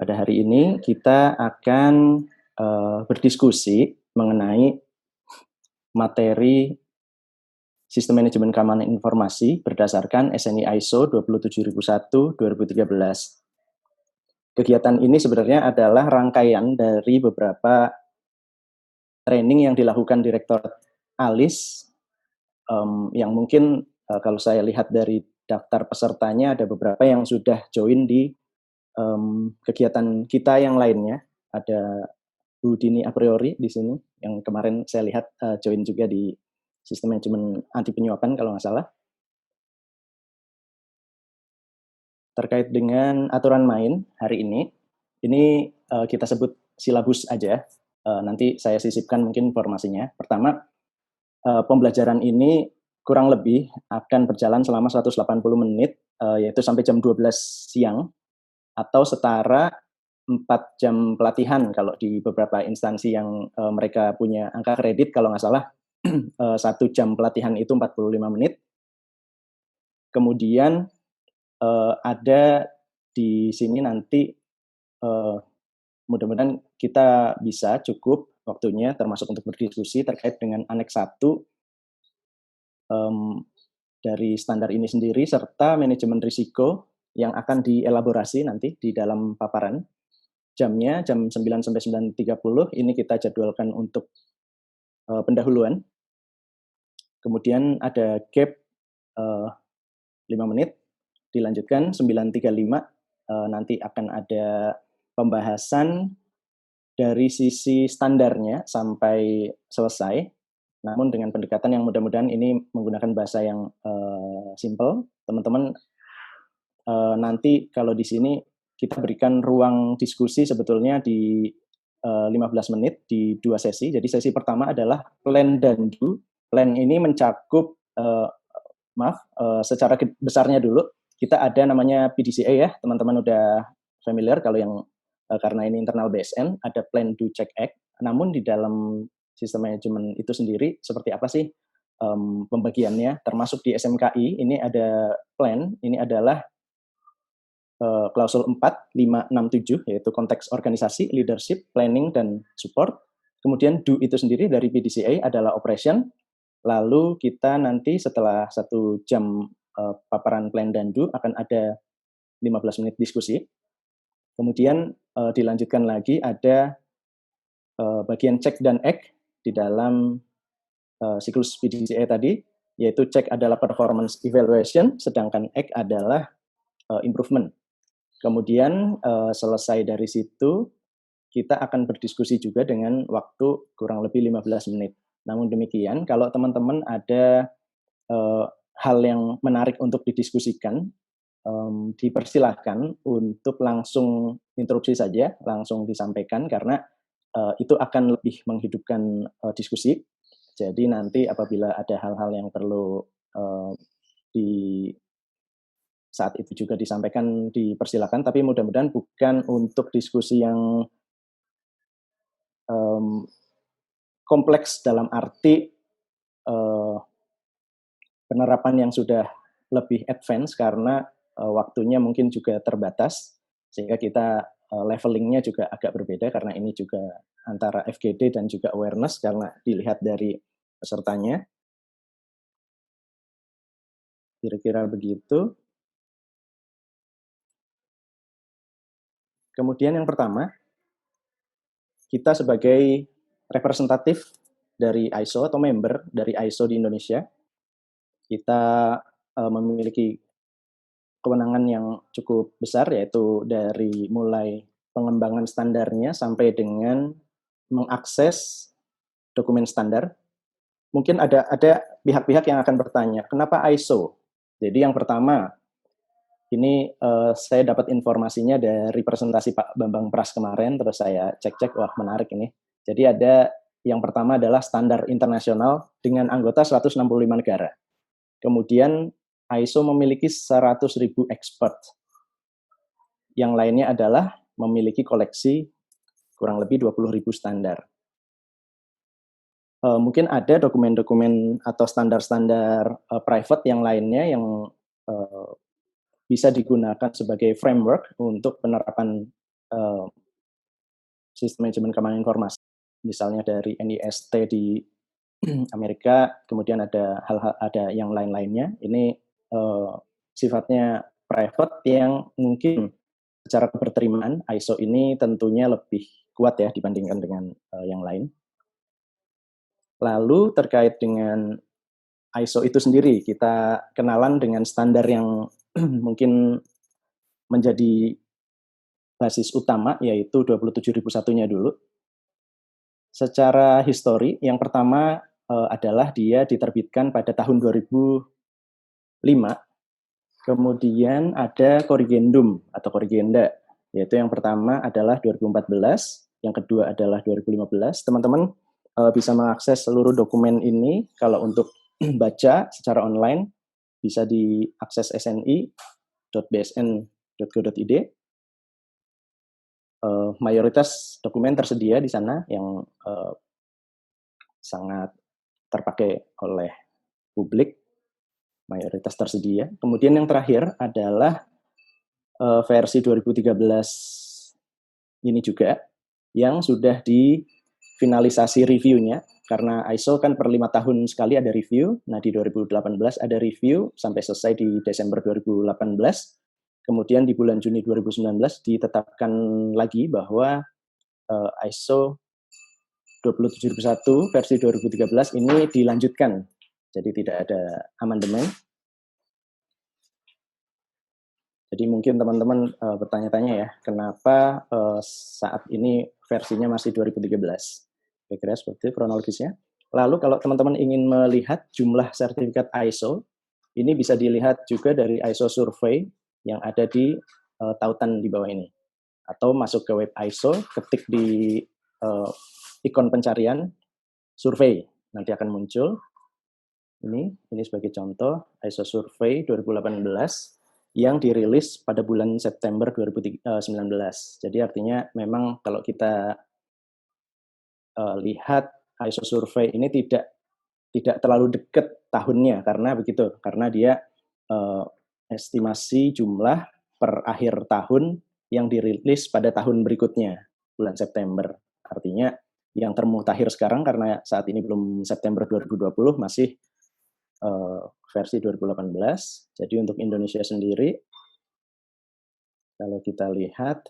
Pada hari ini kita akan berdiskusi mengenai materi Sistem Manajemen Keamanan Informasi berdasarkan SNI ISO 27001-2013. Kegiatan ini sebenarnya adalah rangkaian dari beberapa training yang dilakukan Direktorat ALIS, yang mungkin kalau saya lihat dari daftar pesertanya ada beberapa yang sudah join di kegiatan kita yang lainnya. Ada Bu Dini a priori di sini, yang kemarin saya lihat join juga di Sistem Manajemen Anti Penyuapan kalau nggak salah. Terkait dengan aturan main hari ini kita sebut silabus aja. Nanti saya sisipkan mungkin informasinya. Pertama, pembelajaran ini kurang lebih akan berjalan selama 180 menit, yaitu sampai jam 12 siang, atau setara 4 jam pelatihan kalau di beberapa instansi yang mereka punya angka kredit, kalau nggak salah 1 jam pelatihan itu 45 menit. Kemudian ada di sini nanti mudah-mudahan kita bisa cukup waktunya termasuk untuk berdiskusi terkait dengan Aneks 1 dari standar ini sendiri serta manajemen risiko yang akan dielaborasi nanti di dalam paparan. Jamnya jam 9 sampai 9.30 ini kita jadwalkan untuk pendahuluan. Kemudian ada gap 5 menit, dilanjutkan 9.35 nanti akan ada pembahasan dari sisi standarnya sampai selesai, namun dengan pendekatan yang mudah-mudahan ini menggunakan bahasa yang simple. Teman-teman nanti kalau di sini kita berikan ruang diskusi sebetulnya di 15 menit di 2 sesi. Jadi sesi pertama adalah plan dan do. Plan ini mencakup secara besarnya dulu kita ada namanya PDCA ya, teman-teman udah familiar kalau yang karena ini internal BSN, ada plan, do, check, act. Namun di dalam sistem manajemen itu sendiri seperti apa sih pembagiannya, termasuk di SMKI ini ada plan, ini adalah klausul 4, 5, 6, 7, yaitu konteks organisasi, leadership, planning, dan support. Kemudian do itu sendiri dari PDCA adalah operation. Lalu kita nanti setelah 1 jam paparan plan dan do akan ada 15 menit diskusi. Kemudian dilanjutkan lagi ada bagian check dan act di dalam siklus PDCA tadi, yaitu check adalah performance evaluation, sedangkan act adalah improvement. Kemudian selesai dari situ, kita akan berdiskusi juga dengan waktu kurang lebih 15 menit. Namun demikian, kalau teman-teman ada hal yang menarik untuk didiskusikan, dipersilahkan untuk langsung interupsi saja, langsung disampaikan, karena itu akan lebih menghidupkan diskusi. Jadi nanti apabila ada hal-hal yang perlu di saat itu juga disampaikan, dipersilakan, tapi mudah-mudahan bukan untuk diskusi yang kompleks dalam arti penerapan yang sudah lebih advance karena waktunya mungkin juga terbatas, sehingga kita levelingnya juga agak berbeda karena ini juga antara FGD dan juga awareness karena dilihat dari pesertanya. Kira-kira begitu. Kemudian yang pertama, kita sebagai representatif dari ISO atau member dari ISO di Indonesia, kita memiliki kewenangan yang cukup besar, yaitu dari mulai pengembangan standarnya sampai dengan mengakses dokumen standar. Mungkin ada pihak-pihak yang akan bertanya, kenapa ISO? Jadi yang pertama, ini saya dapat informasinya dari presentasi Pak Bambang Pras kemarin, terus saya cek-cek, wah menarik ini. Jadi ada yang pertama adalah standar internasional dengan anggota 165 negara. Kemudian ISO memiliki 100.000 expert. Yang lainnya adalah memiliki koleksi kurang lebih 20.000 standar. Mungkin ada dokumen-dokumen atau standar-standar private yang lainnya yang bisa digunakan sebagai framework untuk penerapan uh, sistem manajemen keamanan informasi, misalnya dari NIST di Amerika, kemudian ada yang lain-lainnya. Ini sifatnya private yang mungkin secara keberterimaan ISO ini tentunya lebih kuat ya dibandingkan dengan yang lain. Lalu terkait dengan ISO itu sendiri, kita kenalan dengan standar yang mungkin menjadi basis utama, yaitu 27001-nya dulu. Secara histori, yang pertama adalah dia diterbitkan pada tahun 2005. Kemudian ada korrigendum atau korrigenda, yaitu yang pertama adalah 2014, yang kedua adalah 2015. Teman-teman bisa mengakses seluruh dokumen ini. Kalau untuk baca secara online, bisa diakses sni.bsn.go.id. Mayoritas dokumen tersedia di sana yang sangat terpakai oleh publik, mayoritas tersedia. Kemudian yang terakhir adalah versi 2013 ini juga, yang sudah difinalisasi reviewnya, karena ISO kan per 5 tahun sekali ada review. Nah, di 2018 ada review sampai selesai di Desember 2018. Kemudian di bulan Juni 2019 ditetapkan lagi bahwa ISO 27001 versi 2013 ini dilanjutkan. Jadi tidak ada amandemen. Jadi mungkin teman-teman bertanya-tanya ya, kenapa saat ini versinya masih 2013? Kira-kira seperti kronologisnya. Lalu kalau teman-teman ingin melihat jumlah sertifikat ISO, ini bisa dilihat juga dari ISO survei yang ada di tautan di bawah ini. Atau masuk ke web ISO, ketik di ikon pencarian survei, nanti akan muncul. Ini sebagai contoh ISO survei 2018 yang dirilis pada bulan September 2019. Jadi artinya memang kalau kita lihat ISO survei ini tidak terlalu dekat tahunnya, karena dia estimasi jumlah per akhir tahun yang dirilis pada tahun berikutnya, bulan September. Artinya yang termutakhir sekarang karena saat ini belum September 2020, masih versi 2018. Jadi untuk Indonesia sendiri, kalau kita lihat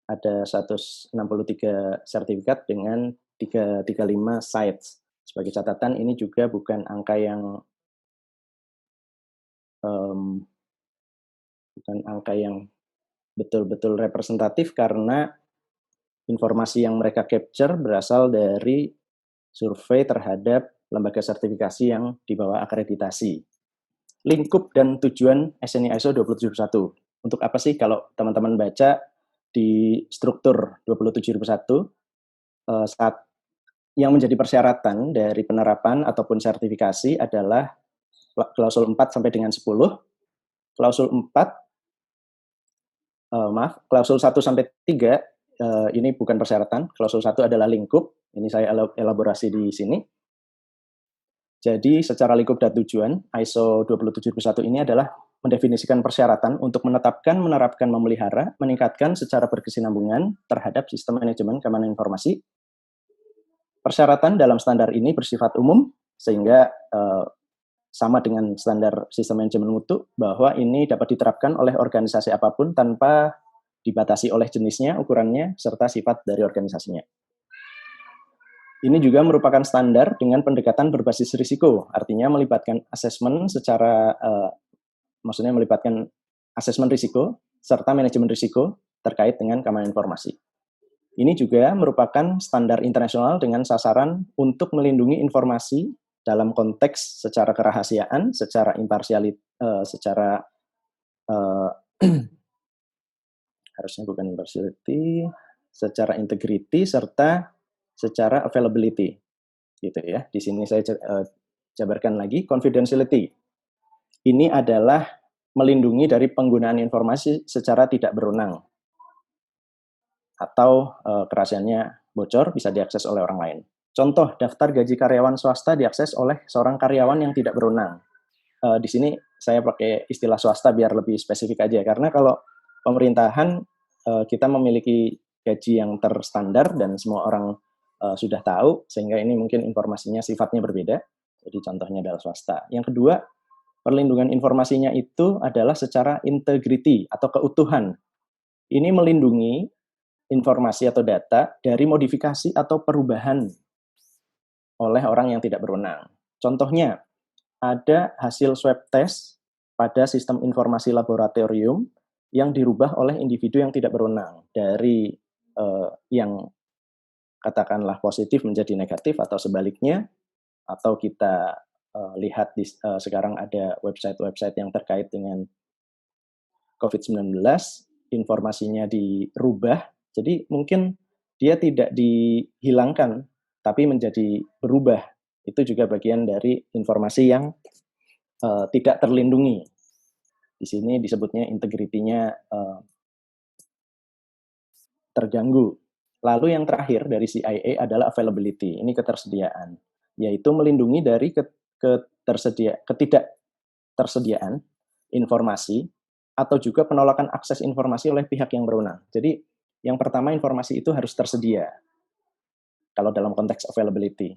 ada 163 sertifikat dengan 335 sites. Sebagai catatan, ini juga bukan angka yang betul-betul representatif, karena informasi yang mereka capture berasal dari survei terhadap lembaga sertifikasi yang di bawah akreditasi. Lingkup dan tujuan SNI ISO 27001. Untuk apa sih kalau teman-teman baca di struktur 27001, saat yang menjadi persyaratan dari penerapan ataupun sertifikasi adalah klausul 4 sampai dengan 10. Klausul 4, klausul 1 sampai 3 ini bukan persyaratan. Klausul 1 adalah lingkup. Ini saya elaborasi di sini. Jadi secara lingkup dan tujuan, ISO 27001 ini adalah mendefinisikan persyaratan untuk menetapkan, menerapkan, memelihara, meningkatkan secara berkesinambungan terhadap sistem manajemen keamanan informasi. Persyaratan dalam standar ini bersifat umum, sehingga sama dengan standar sistem manajemen mutu, bahwa ini dapat diterapkan oleh organisasi apapun tanpa dibatasi oleh jenisnya, ukurannya, serta sifat dari organisasinya. Ini juga merupakan standar dengan pendekatan berbasis risiko, artinya melibatkan asesmen melibatkan asesmen risiko serta manajemen risiko terkait dengan keamanan informasi. Ini juga merupakan standar internasional dengan sasaran untuk melindungi informasi dalam konteks secara kerahasiaan, secara harusnya bukan impartiality, secara integrity, serta secara availability, gitu ya. Di sini saya jabarkan lagi, confidentiality. Ini adalah melindungi dari penggunaan informasi secara tidak berwenang, atau kerahasiaannya bocor bisa diakses oleh orang lain. Contoh, daftar gaji karyawan swasta diakses oleh seorang karyawan yang tidak berwenang. Di sini saya pakai istilah swasta biar lebih spesifik aja, karena kalau pemerintahan kita memiliki gaji yang terstandar dan semua orang sudah tahu, sehingga ini mungkin informasinya sifatnya berbeda. Jadi contohnya adalah swasta. Yang kedua, perlindungan informasinya itu adalah secara integrity atau keutuhan. Ini melindungi informasi atau data dari modifikasi atau perubahan oleh orang yang tidak berwenang. Contohnya, ada hasil swab test pada sistem informasi laboratorium yang dirubah oleh individu yang tidak berwenang dari yang katakanlah positif menjadi negatif atau sebaliknya, atau kita lihat sekarang ada website-website yang terkait dengan COVID-19, informasinya dirubah, jadi mungkin dia tidak dihilangkan, tapi menjadi berubah. Itu juga bagian dari informasi yang tidak terlindungi. Di sini disebutnya integritinya terganggu. Lalu yang terakhir dari CIA adalah availability, ini ketersediaan, yaitu melindungi dari ketidaktersediaan informasi atau juga penolakan akses informasi oleh pihak yang berwenang. Jadi yang pertama, informasi itu harus tersedia kalau dalam konteks availability.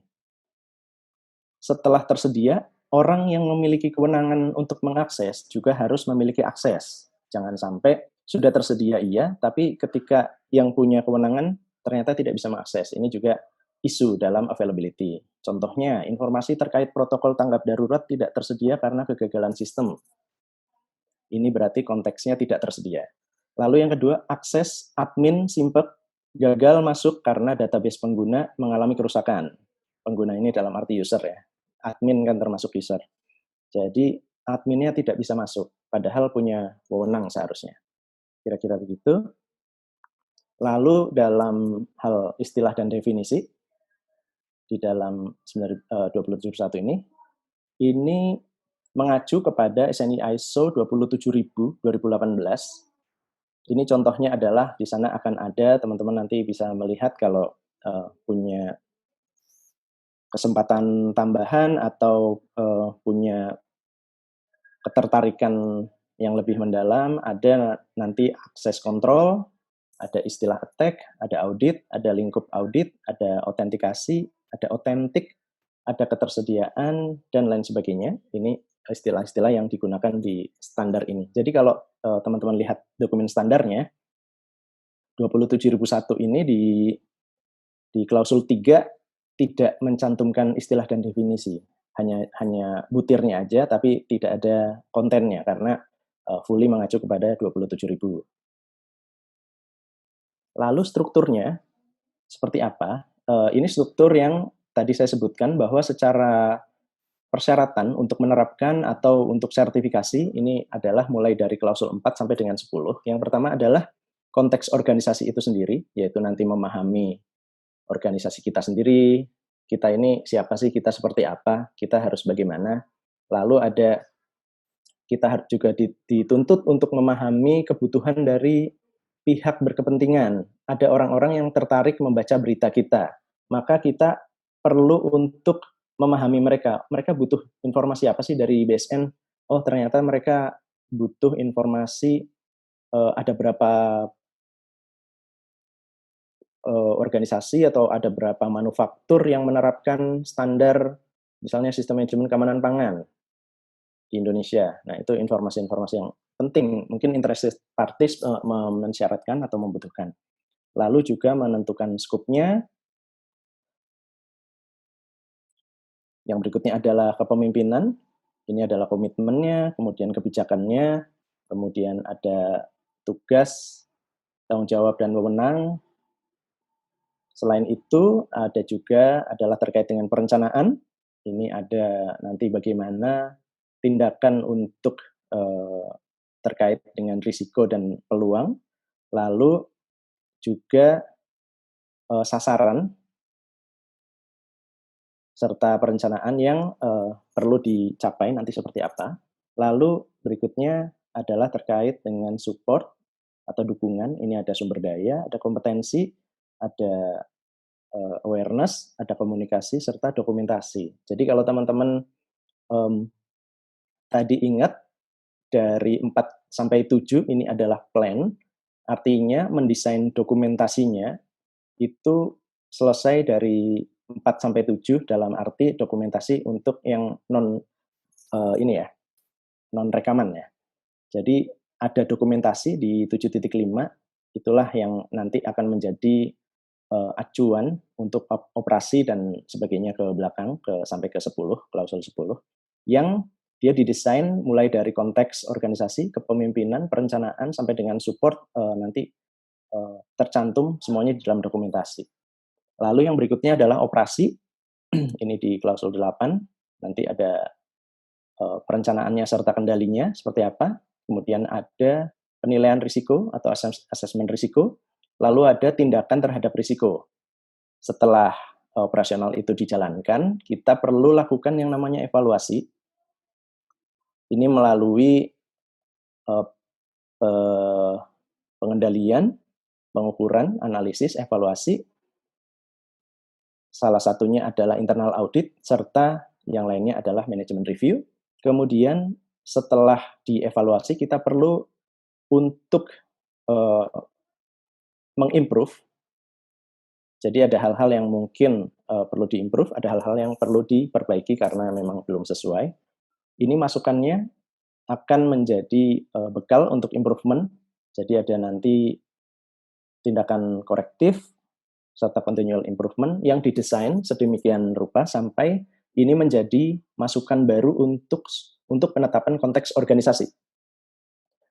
Setelah tersedia, orang yang memiliki kewenangan untuk mengakses juga harus memiliki akses. Jangan sampai sudah tersedia iya, tapi ketika yang punya kewenangan ternyata tidak bisa mengakses. Ini juga isu dalam availability. Contohnya, informasi terkait protokol tanggap darurat tidak tersedia karena kegagalan sistem. Ini berarti konteksnya tidak tersedia. Lalu yang kedua, akses admin simpek gagal masuk karena database pengguna mengalami kerusakan. Pengguna ini dalam arti user ya. Admin kan termasuk user. Jadi adminnya tidak bisa masuk, padahal punya wewenang seharusnya. Kira-kira begitu. Lalu dalam hal istilah dan definisi, di dalam 2071 ini mengacu kepada SNI ISO 27000 2018. Ini contohnya adalah di sana akan ada, teman-teman nanti bisa melihat kalau punya kesempatan tambahan atau punya ketertarikan yang lebih mendalam, ada nanti akses kontrol, ada istilah attack, ada audit, ada lingkup audit, ada autentikasi, ada otentik, ada ketersediaan, dan lain sebagainya. Ini istilah-istilah yang digunakan di standar ini. Jadi kalau teman-teman lihat dokumen standarnya, 27001 ini di klausul 3 tidak mencantumkan istilah dan definisi. Hanya butirnya aja, tapi tidak ada kontennya, karena fully mengacu kepada 27.000. Lalu strukturnya seperti apa? Ini struktur yang tadi saya sebutkan bahwa secara persyaratan untuk menerapkan atau untuk sertifikasi ini adalah mulai dari klausul 4 sampai dengan 10. Yang pertama adalah konteks organisasi itu sendiri, yaitu nanti memahami organisasi kita sendiri, kita ini siapa sih, kita seperti apa, kita harus bagaimana. Lalu kita juga dituntut untuk memahami kebutuhan dari pihak berkepentingan. Ada orang-orang yang tertarik membaca berita kita, maka kita perlu untuk memahami mereka. Mereka butuh informasi apa sih dari BSN? Oh, ternyata mereka butuh informasi ada berapa organisasi atau ada berapa manufaktur yang menerapkan standar misalnya sistem manajemen keamanan pangan di Indonesia. Nah, itu informasi-informasi yang penting. Mungkin interested parties mensyaratkan atau membutuhkan. Lalu juga menentukan skupnya. Yang berikutnya adalah kepemimpinan. Ini adalah komitmennya, kemudian kebijakannya, kemudian ada tugas, tanggung jawab, dan wewenang. Selain itu, ada juga adalah terkait dengan perencanaan. Ini ada nanti bagaimana tindakan untuk terkait dengan risiko dan peluang. Lalu juga sasaran serta perencanaan yang perlu dicapai nanti seperti apa. Lalu berikutnya adalah terkait dengan support atau dukungan. Ini ada sumber daya, ada kompetensi, ada awareness, ada komunikasi, serta dokumentasi. Jadi kalau teman-teman tadi ingat, dari 4 sampai 7 ini adalah plan, Artinya mendesain dokumentasinya itu selesai dari 4 sampai 7 dalam arti dokumentasi untuk yang ini ya, non rekaman ya. Jadi ada dokumentasi di 7.5, itulah yang nanti akan menjadi acuan untuk operasi dan sebagainya ke belakang sampai ke 10, klausul 10 yang dia didesain mulai dari konteks organisasi, kepemimpinan, perencanaan sampai dengan support nanti tercantum semuanya di dalam dokumentasi. Lalu yang berikutnya adalah operasi. Ini di klausul 8, nanti ada perencanaannya serta kendalinya seperti apa. Kemudian ada penilaian risiko atau asesmen risiko, lalu ada tindakan terhadap risiko. Setelah operasional itu dijalankan, kita perlu lakukan yang namanya evaluasi. Ini melalui pengendalian, pengukuran, analisis, evaluasi. Salah satunya adalah internal audit, serta yang lainnya adalah manajemen review. Kemudian setelah dievaluasi, kita perlu untuk mengimprove. Jadi ada hal-hal yang mungkin perlu diimprove, ada hal-hal yang perlu diperbaiki karena memang belum sesuai. Ini masukannya akan menjadi bekal untuk improvement. Jadi ada nanti tindakan korektif serta continual improvement yang didesain sedemikian rupa sampai ini menjadi masukan baru untuk penetapan konteks organisasi.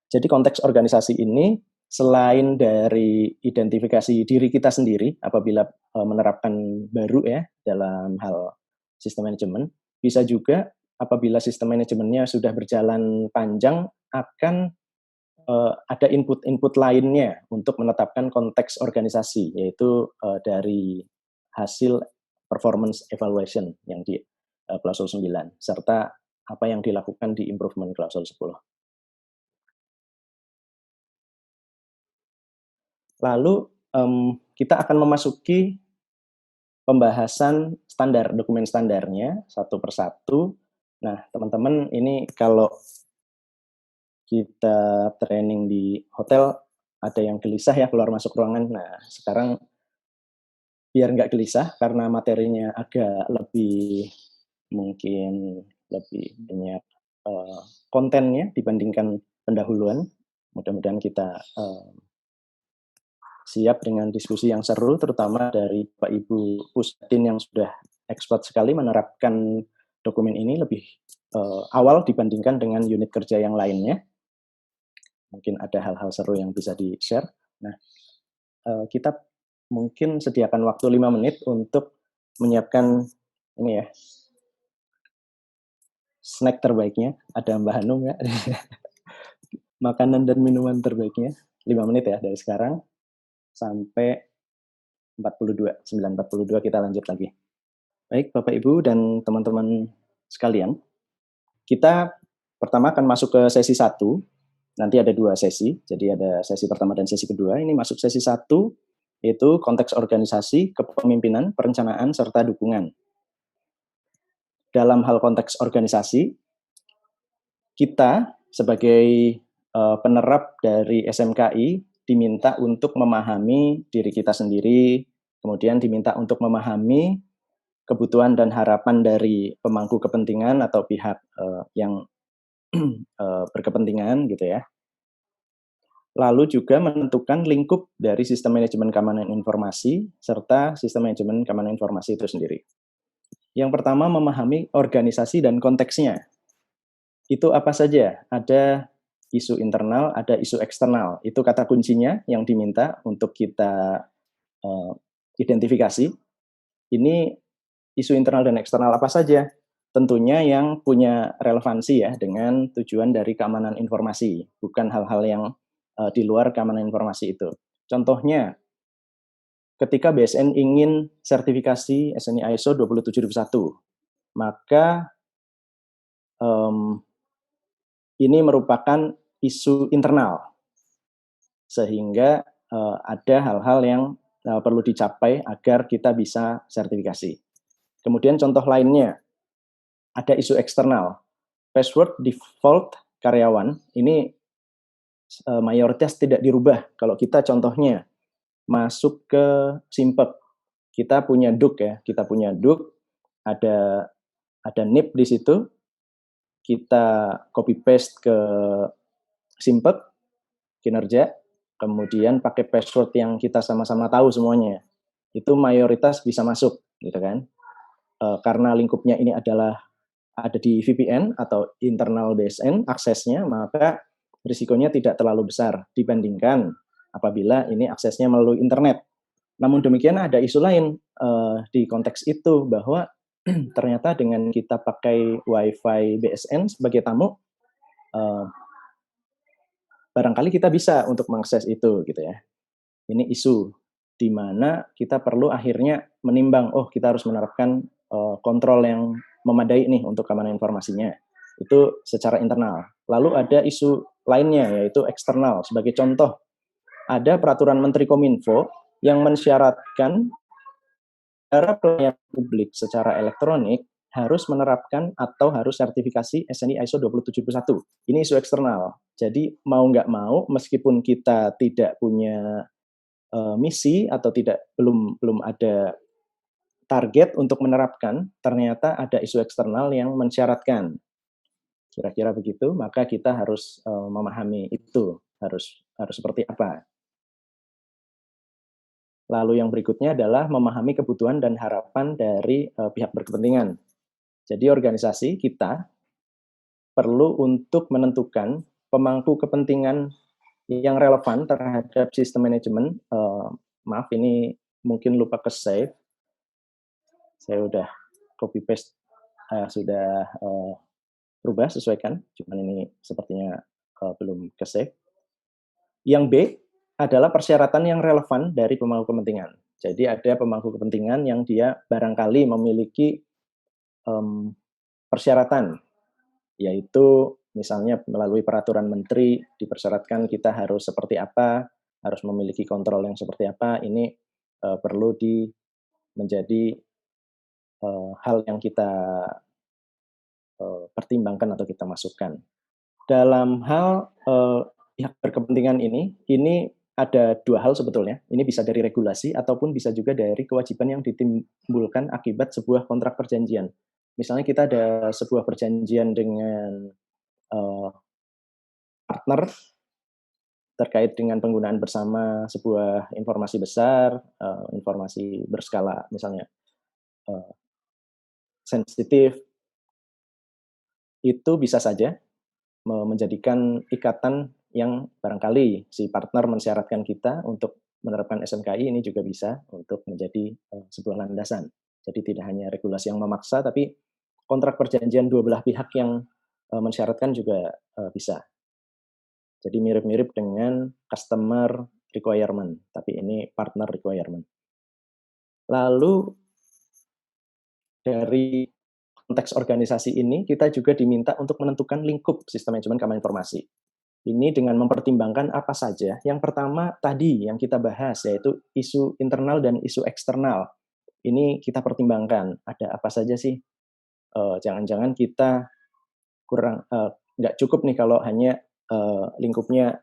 Jadi konteks organisasi ini selain dari identifikasi diri kita sendiri apabila menerapkan baru ya dalam hal sistem manajemen, bisa juga apabila sistem manajemennya sudah berjalan panjang akan ada input-input lainnya untuk menetapkan konteks organisasi, yaitu dari hasil performance evaluation yang di klausul 9, serta apa yang dilakukan di improvement klausul 10. Lalu kita akan memasuki pembahasan standar, dokumen standarnya satu persatu. Nah, teman-teman ini kalau kita training di hotel ada yang gelisah ya keluar masuk ruangan. Nah, sekarang biar nggak gelisah karena materinya agak lebih mungkin lebih banyak kontennya dibandingkan pendahuluan. Mudah-mudahan kita siap dengan diskusi yang seru, terutama dari Pak Ibu Pusdin yang sudah expert sekali menerapkan dokumen ini lebih awal dibandingkan dengan unit kerja yang lainnya. Mungkin ada hal-hal seru yang bisa di-share. Nah, kita mungkin sediakan waktu 5 menit untuk menyiapkan ini ya, snack terbaiknya. Ada Mbak Hanum ya. Makanan dan minuman terbaiknya. 5 menit ya dari sekarang sampai 9:42 kita lanjut lagi. Baik, Bapak Ibu dan teman-teman sekalian, kita pertama akan masuk ke sesi 1. Nanti ada 2 sesi, jadi ada sesi pertama dan sesi kedua. Ini masuk sesi 1, yaitu konteks organisasi, kepemimpinan, perencanaan, serta dukungan. Dalam hal konteks organisasi, kita sebagai penerap dari SMKI diminta untuk memahami diri kita sendiri, kemudian diminta untuk memahami kebutuhan dan harapan dari pemangku kepentingan atau pihak yang berkepentingan gitu ya. Lalu juga menentukan lingkup dari sistem manajemen keamanan informasi serta sistem manajemen keamanan informasi itu sendiri. Yang pertama, memahami organisasi dan konteksnya. Itu apa saja? Ada isu internal, ada isu eksternal. Itu kata kuncinya yang diminta untuk kita identifikasi. Ini isu internal dan eksternal apa saja? Tentunya yang punya relevansi ya dengan tujuan dari keamanan informasi, bukan hal-hal yang di luar keamanan informasi itu. Contohnya, ketika BSN ingin sertifikasi SNI ISO 27001, maka ini merupakan isu internal, sehingga ada hal-hal yang perlu dicapai agar kita bisa sertifikasi. Kemudian contoh lainnya, ada isu eksternal, password default karyawan, ini mayoritas tidak dirubah. Kalau kita contohnya masuk ke Simpek, kita punya DUK ya, kita punya DUK, ada NIP di situ, kita copy paste ke Simpek, kinerja, kemudian pakai password yang kita sama-sama tahu semuanya. Itu mayoritas bisa masuk, gitu kan. Karena lingkupnya ini adalah ada di VPN atau internal BSN aksesnya, maka risikonya tidak terlalu besar dibandingkan apabila ini aksesnya melalui internet. Namun demikian ada isu lain di konteks itu bahwa ternyata dengan kita pakai WiFi BSN sebagai tamu, barangkali kita bisa untuk mengakses itu gitu ya. Ini isu di mana kita perlu akhirnya menimbang, oh kita harus menerapkan kontrol yang memadai nih untuk keamanan informasinya. Itu secara internal. Lalu ada isu lainnya yaitu eksternal. Sebagai contoh, ada peraturan Menteri Kominfo yang mensyaratkan para pelayan publik secara elektronik harus menerapkan atau harus sertifikasi SNI ISO 27001. Ini isu eksternal. Jadi mau nggak mau, meskipun kita tidak punya misi atau belum ada target untuk menerapkan, ternyata ada isu eksternal yang mensyaratkan. Kira-kira begitu, maka kita harus memahami itu, harus seperti apa. Lalu yang berikutnya adalah memahami kebutuhan dan harapan dari pihak berkepentingan. Jadi organisasi kita perlu untuk menentukan pemangku kepentingan yang relevan terhadap sistem manajemen. Maaf, ini mungkin lupa ke save. Saya udah copy paste, sudah rubah, sesuaikan. Cuman ini sepertinya belum ke save. Yang B adalah persyaratan yang relevan dari pemangku kepentingan. Jadi ada pemangku kepentingan yang dia barangkali memiliki persyaratan, yaitu misalnya melalui peraturan menteri dipersyaratkan kita harus seperti apa, harus memiliki kontrol yang seperti apa. Ini perlu menjadi hal yang kita pertimbangkan atau kita masukkan. Dalam hal pihak berkepentingan ini ada dua hal sebetulnya. Ini bisa dari regulasi ataupun bisa juga dari kewajiban yang ditimbulkan akibat sebuah kontrak perjanjian. Misalnya kita ada sebuah perjanjian dengan partner terkait dengan penggunaan bersama sebuah informasi besar, informasi berskala misalnya sensitif, itu bisa saja menjadikan ikatan yang barangkali si partner mensyaratkan kita untuk menerapkan SMKI. Ini juga bisa untuk menjadi sebuah landasan. Jadi tidak hanya regulasi yang memaksa, tapi kontrak perjanjian dua belah pihak yang mensyaratkan juga bisa. Jadi mirip-mirip dengan customer requirement, tapi ini partner requirement. Lalu dari konteks organisasi ini, kita juga diminta untuk menentukan lingkup sistem manajemen keamanan informasi. Ini dengan mempertimbangkan apa saja. Yang pertama tadi yang kita bahas, yaitu isu internal dan isu eksternal. Ini kita pertimbangkan, ada apa saja sih? Jangan-jangan kita nggak cukup nih kalau hanya lingkupnya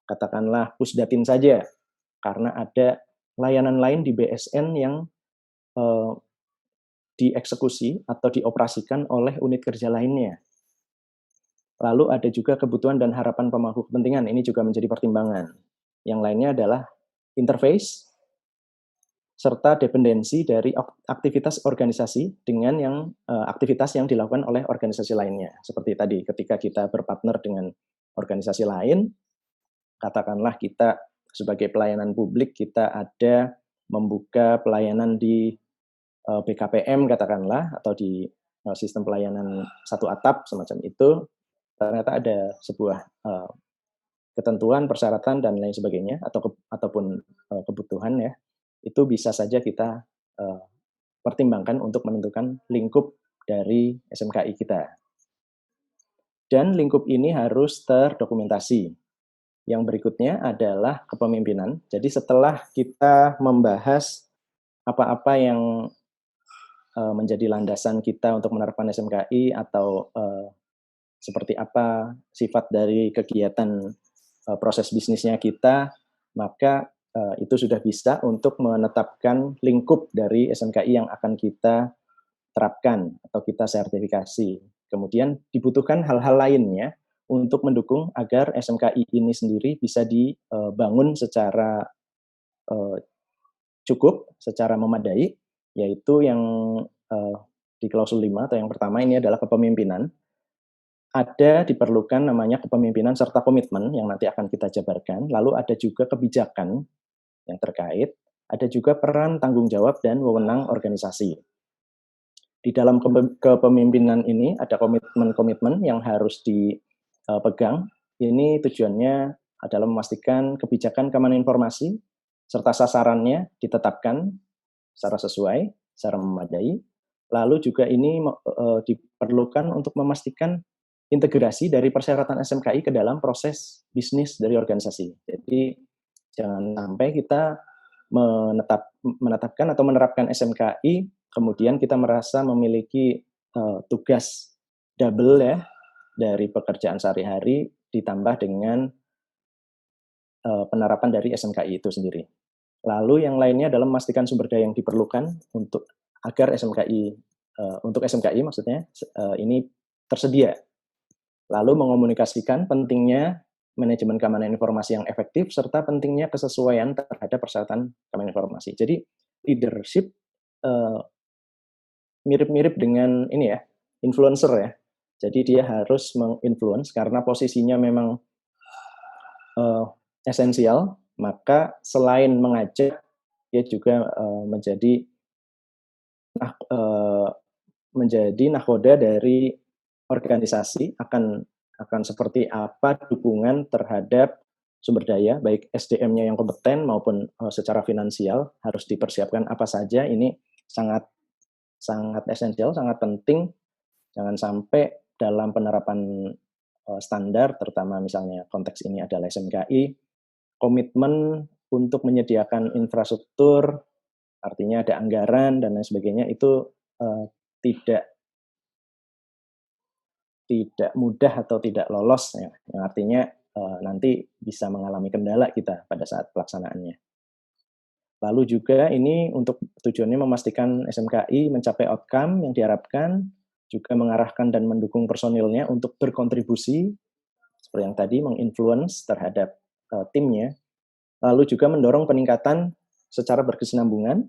katakanlah pusdatin saja, karena ada layanan lain di BSN yang dieksekusi atau dioperasikan oleh unit kerja lainnya. Lalu ada juga kebutuhan dan harapan pemangku kepentingan, ini juga menjadi pertimbangan. Yang lainnya adalah interface, serta dependensi dari aktivitas organisasi dengan aktivitas yang dilakukan oleh organisasi lainnya. Seperti tadi, ketika kita berpartner dengan organisasi lain, katakanlah kita sebagai pelayanan publik, kita ada membuka pelayanan di BKPM katakanlah, atau di sistem pelayanan satu atap semacam itu, ternyata ada sebuah ketentuan, persyaratan dan lain sebagainya, ataupun kebutuhan ya, itu bisa saja kita pertimbangkan untuk menentukan lingkup dari SMKI kita. Dan lingkup ini harus terdokumentasi. Yang berikutnya adalah kepemimpinan. Jadi setelah kita membahas apa-apa yang menjadi landasan kita untuk menerapkan SMKI atau seperti apa sifat dari kegiatan proses bisnisnya kita, maka itu sudah bisa untuk menetapkan lingkup dari SMKI yang akan kita terapkan atau kita sertifikasi. Kemudian dibutuhkan hal-hal lainnya untuk mendukung agar SMKI ini sendiri bisa dibangun secara cukup, secara memadai, yaitu yang di klausul 5 atau yang pertama ini adalah kepemimpinan. Ada diperlukan namanya kepemimpinan serta komitmen yang nanti akan kita jabarkan, lalu ada juga kebijakan yang terkait, ada juga peran tanggung jawab dan wewenang organisasi. Di dalam kepemimpinan ini ada komitmen-komitmen yang harus dipegang. Ini tujuannya adalah memastikan kebijakan keamanan informasi serta sasarannya ditetapkan secara sesuai, secara memadai. Lalu juga ini diperlukan untuk memastikan integrasi dari persyaratan SMKI ke dalam proses bisnis dari organisasi. Jadi jangan sampai kita menetapkan atau menerapkan SMKI, kemudian kita merasa memiliki tugas double ya dari pekerjaan sehari-hari ditambah dengan penerapan dari SMKI itu sendiri. Lalu yang lainnya adalah memastikan sumber daya yang diperlukan untuk agar SMKI untuk SMKI maksudnya ini tersedia. Lalu mengomunikasikan pentingnya manajemen keamanan informasi yang efektif serta pentingnya kesesuaian terhadap persyaratan keamanan informasi. Jadi leadership mirip-mirip dengan ini ya, influencer ya. Jadi dia harus menginfluence karena posisinya memang esensial, maka selain mengajak, dia juga menjadi nahkoda dari organisasi akan seperti apa dukungan terhadap sumber daya, baik SDM-nya yang kompeten maupun secara finansial harus dipersiapkan apa saja. Ini sangat sangat esensial, sangat penting. Jangan sampai dalam penerapan standar, terutama misalnya konteks ini adalah SMKI, komitmen untuk menyediakan infrastruktur, artinya ada anggaran dan lain sebagainya, itu tidak mudah atau tidak lolos, ya, yang artinya nanti bisa mengalami kendala kita pada saat pelaksanaannya. Lalu juga ini untuk tujuannya memastikan SMKI mencapai outcome yang diharapkan, juga mengarahkan dan mendukung personilnya untuk berkontribusi, seperti yang tadi, menginfluence terhadap timnya, lalu juga mendorong peningkatan secara berkesinambungan,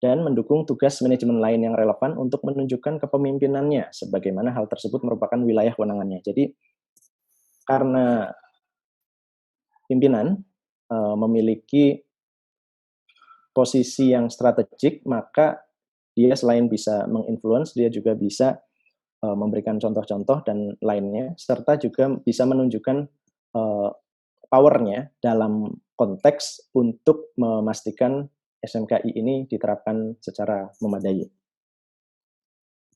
dan mendukung tugas manajemen lain yang relevan untuk menunjukkan kepemimpinannya, sebagaimana hal tersebut merupakan wilayah kewenangannya. Jadi, karena pimpinan memiliki posisi yang strategik, maka dia selain bisa menginfluence, dia juga bisa memberikan contoh-contoh dan lainnya, serta juga bisa menunjukkan power-nya dalam konteks untuk memastikan SMKI ini diterapkan secara memadai.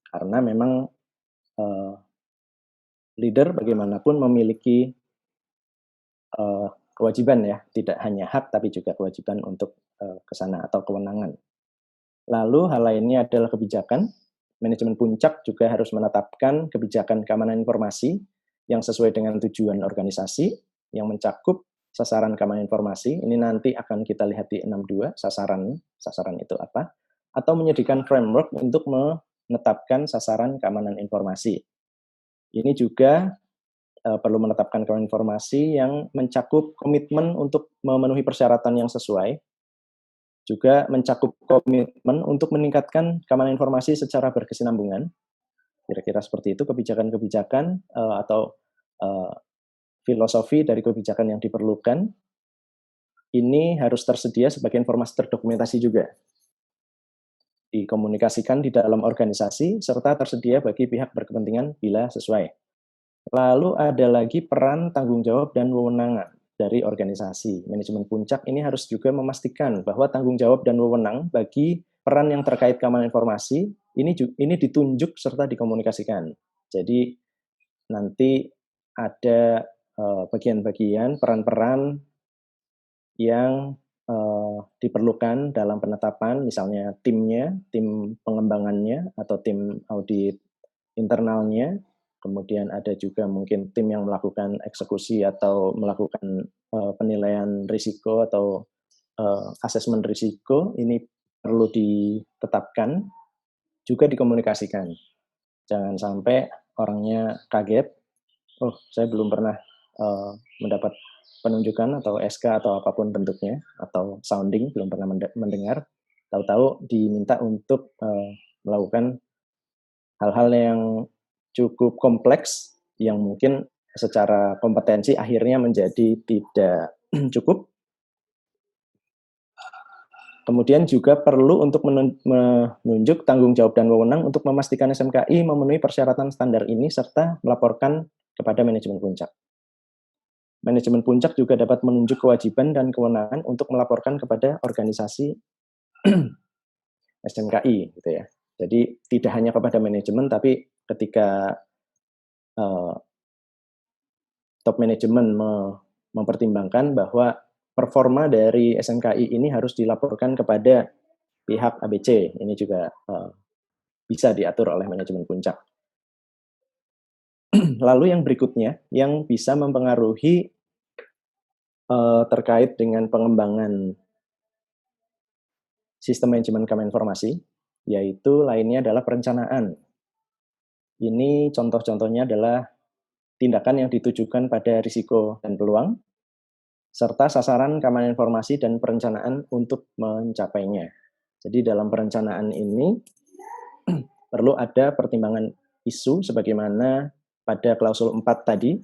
Karena memang leader bagaimanapun memiliki kewajiban ya, tidak hanya hak tapi juga kewajiban untuk ke sana atau kewenangan. Lalu hal lainnya adalah kebijakan. Manajemen puncak juga harus menetapkan kebijakan keamanan informasi yang sesuai dengan tujuan organisasi, yang mencakup sasaran keamanan informasi. Ini nanti akan kita lihat di 62, sasaran itu apa, atau menyediakan framework untuk menetapkan sasaran keamanan informasi. Ini juga perlu menetapkan keamanan informasi yang mencakup komitmen untuk memenuhi persyaratan yang sesuai, juga mencakup komitmen untuk meningkatkan keamanan informasi secara berkesinambungan. Kira-kira seperti itu kebijakan-kebijakan atau filosofi dari kebijakan yang diperlukan. Ini harus tersedia sebagai informasi terdokumentasi juga. Dikomunikasikan di dalam organisasi serta tersedia bagi pihak berkepentingan bila sesuai. Lalu ada lagi peran tanggung jawab dan wewenang dari organisasi. Manajemen puncak ini harus juga memastikan bahwa tanggung jawab dan wewenang bagi peran yang terkait keamanan informasi ini ditunjuk serta dikomunikasikan. Jadi nanti ada bagian-bagian peran-peran yang diperlukan dalam penetapan, misalnya timnya, tim pengembangannya, atau tim audit internalnya, kemudian ada juga mungkin tim yang melakukan eksekusi atau melakukan penilaian risiko atau asesmen risiko, ini perlu ditetapkan, juga dikomunikasikan. Jangan sampai orangnya kaget, oh saya belum pernah mendapat penunjukan atau SK atau apapun bentuknya, atau sounding, belum pernah mendengar, tahu-tahu diminta untuk melakukan hal-hal yang cukup kompleks, yang mungkin secara kompetensi akhirnya menjadi tidak cukup. Kemudian juga perlu untuk menunjuk tanggung jawab dan wewenang untuk memastikan SMKI memenuhi persyaratan standar ini serta melaporkan kepada manajemen puncak. Manajemen puncak juga dapat menunjuk kewajiban dan kewenangan untuk melaporkan kepada organisasi SMKI, gitu ya. Jadi tidak hanya kepada manajemen, tapi ketika top manajemen mempertimbangkan bahwa performa dari SMKI ini harus dilaporkan kepada pihak ABC. Ini juga bisa diatur oleh manajemen puncak. Lalu yang berikutnya, yang bisa mempengaruhi terkait dengan pengembangan sistem manajemen keamanan informasi, yaitu lainnya adalah perencanaan. Ini contoh-contohnya adalah tindakan yang ditujukan pada risiko dan peluang, serta sasaran keamanan informasi dan perencanaan untuk mencapainya. Jadi dalam perencanaan ini perlu ada pertimbangan isu sebagaimana pada klausul 4 tadi,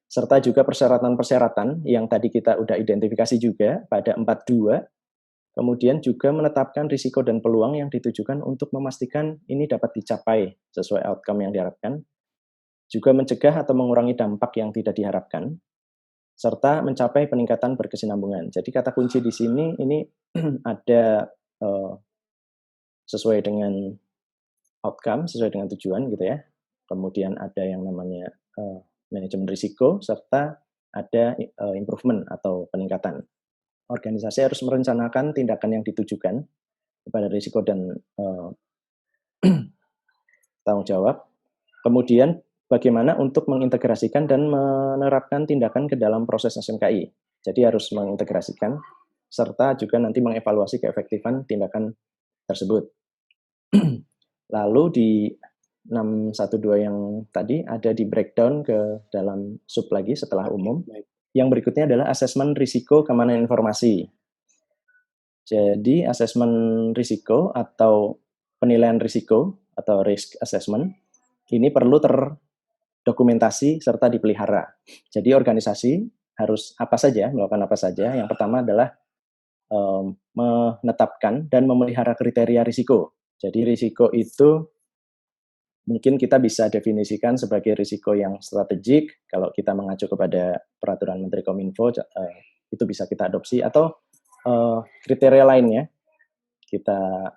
serta juga persyaratan-persyaratan yang tadi kita udah identifikasi juga pada 4.2, kemudian juga menetapkan risiko dan peluang yang ditujukan untuk memastikan ini dapat dicapai sesuai outcome yang diharapkan, juga mencegah atau mengurangi dampak yang tidak diharapkan, serta mencapai peningkatan berkesinambungan. Jadi kata kunci di sini ini ada sesuai dengan outcome, sesuai dengan tujuan gitu ya. Kemudian ada yang namanya manajemen risiko, serta ada improvement atau peningkatan. Organisasi harus merencanakan tindakan yang ditujukan kepada risiko dan tanggung jawab. Kemudian bagaimana untuk mengintegrasikan dan menerapkan tindakan ke dalam proses SMKI. Jadi harus mengintegrasikan, serta juga nanti mengevaluasi keefektifan tindakan tersebut. Lalu di 612 yang tadi ada di breakdown ke dalam sub lagi setelah umum. Yang berikutnya adalah asesmen risiko keamanan informasi. Jadi asesmen risiko atau penilaian risiko atau risk assessment ini perlu terdokumentasi serta dipelihara. Jadi organisasi harus melakukan apa saja. Yang pertama adalah menetapkan dan memelihara kriteria risiko. Jadi risiko itu mungkin kita bisa definisikan sebagai risiko yang strategik, kalau kita mengacu kepada peraturan Menteri Kominfo, itu bisa kita adopsi, atau kriteria lainnya, kita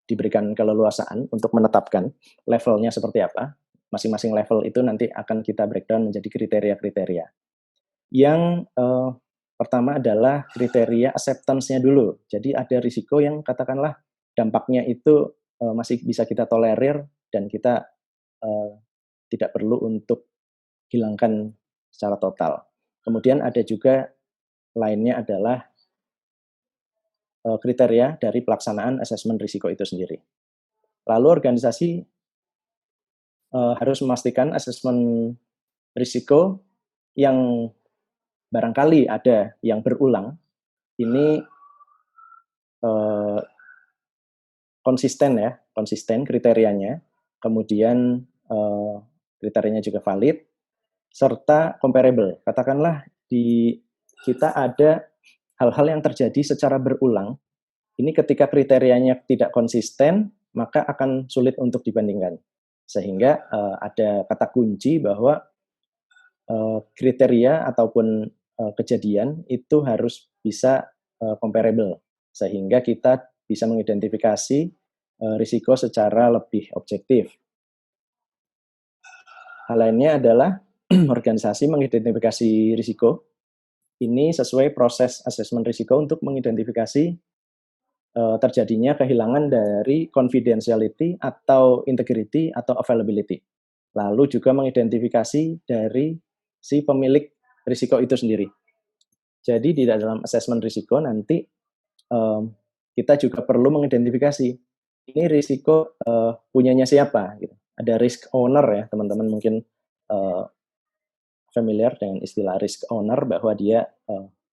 diberikan keleluasaan untuk menetapkan levelnya seperti apa. Masing-masing level itu nanti akan kita breakdown menjadi kriteria-kriteria. Yang pertama adalah kriteria acceptance-nya dulu. Jadi ada risiko yang katakanlah dampaknya itu masih bisa kita tolerir dan kita tidak perlu untuk hilangkan secara total. Kemudian ada juga lainnya adalah kriteria dari pelaksanaan asesmen risiko itu sendiri. Lalu organisasi harus memastikan asesmen risiko yang barangkali ada yang berulang, ini konsisten kriterianya, kemudian kriterianya juga valid, serta comparable. Katakanlah di kita ada hal-hal yang terjadi secara berulang, ini ketika kriterianya tidak konsisten, maka akan sulit untuk dibandingkan. Sehingga ada kata kunci bahwa kriteria ataupun kejadian itu harus bisa comparable, sehingga kita bisa mengidentifikasi risiko secara lebih objektif. Hal lainnya adalah organisasi mengidentifikasi risiko. Ini sesuai proses asesmen risiko untuk mengidentifikasi terjadinya kehilangan dari confidentiality atau integrity atau availability. Lalu juga mengidentifikasi dari si pemilik risiko itu sendiri. Jadi di dalam assessment risiko nanti kita juga perlu mengidentifikasi ini risiko punyanya siapa. Gitu. Ada risk owner ya teman-teman mungkin familiar dengan istilah risk owner bahwa dia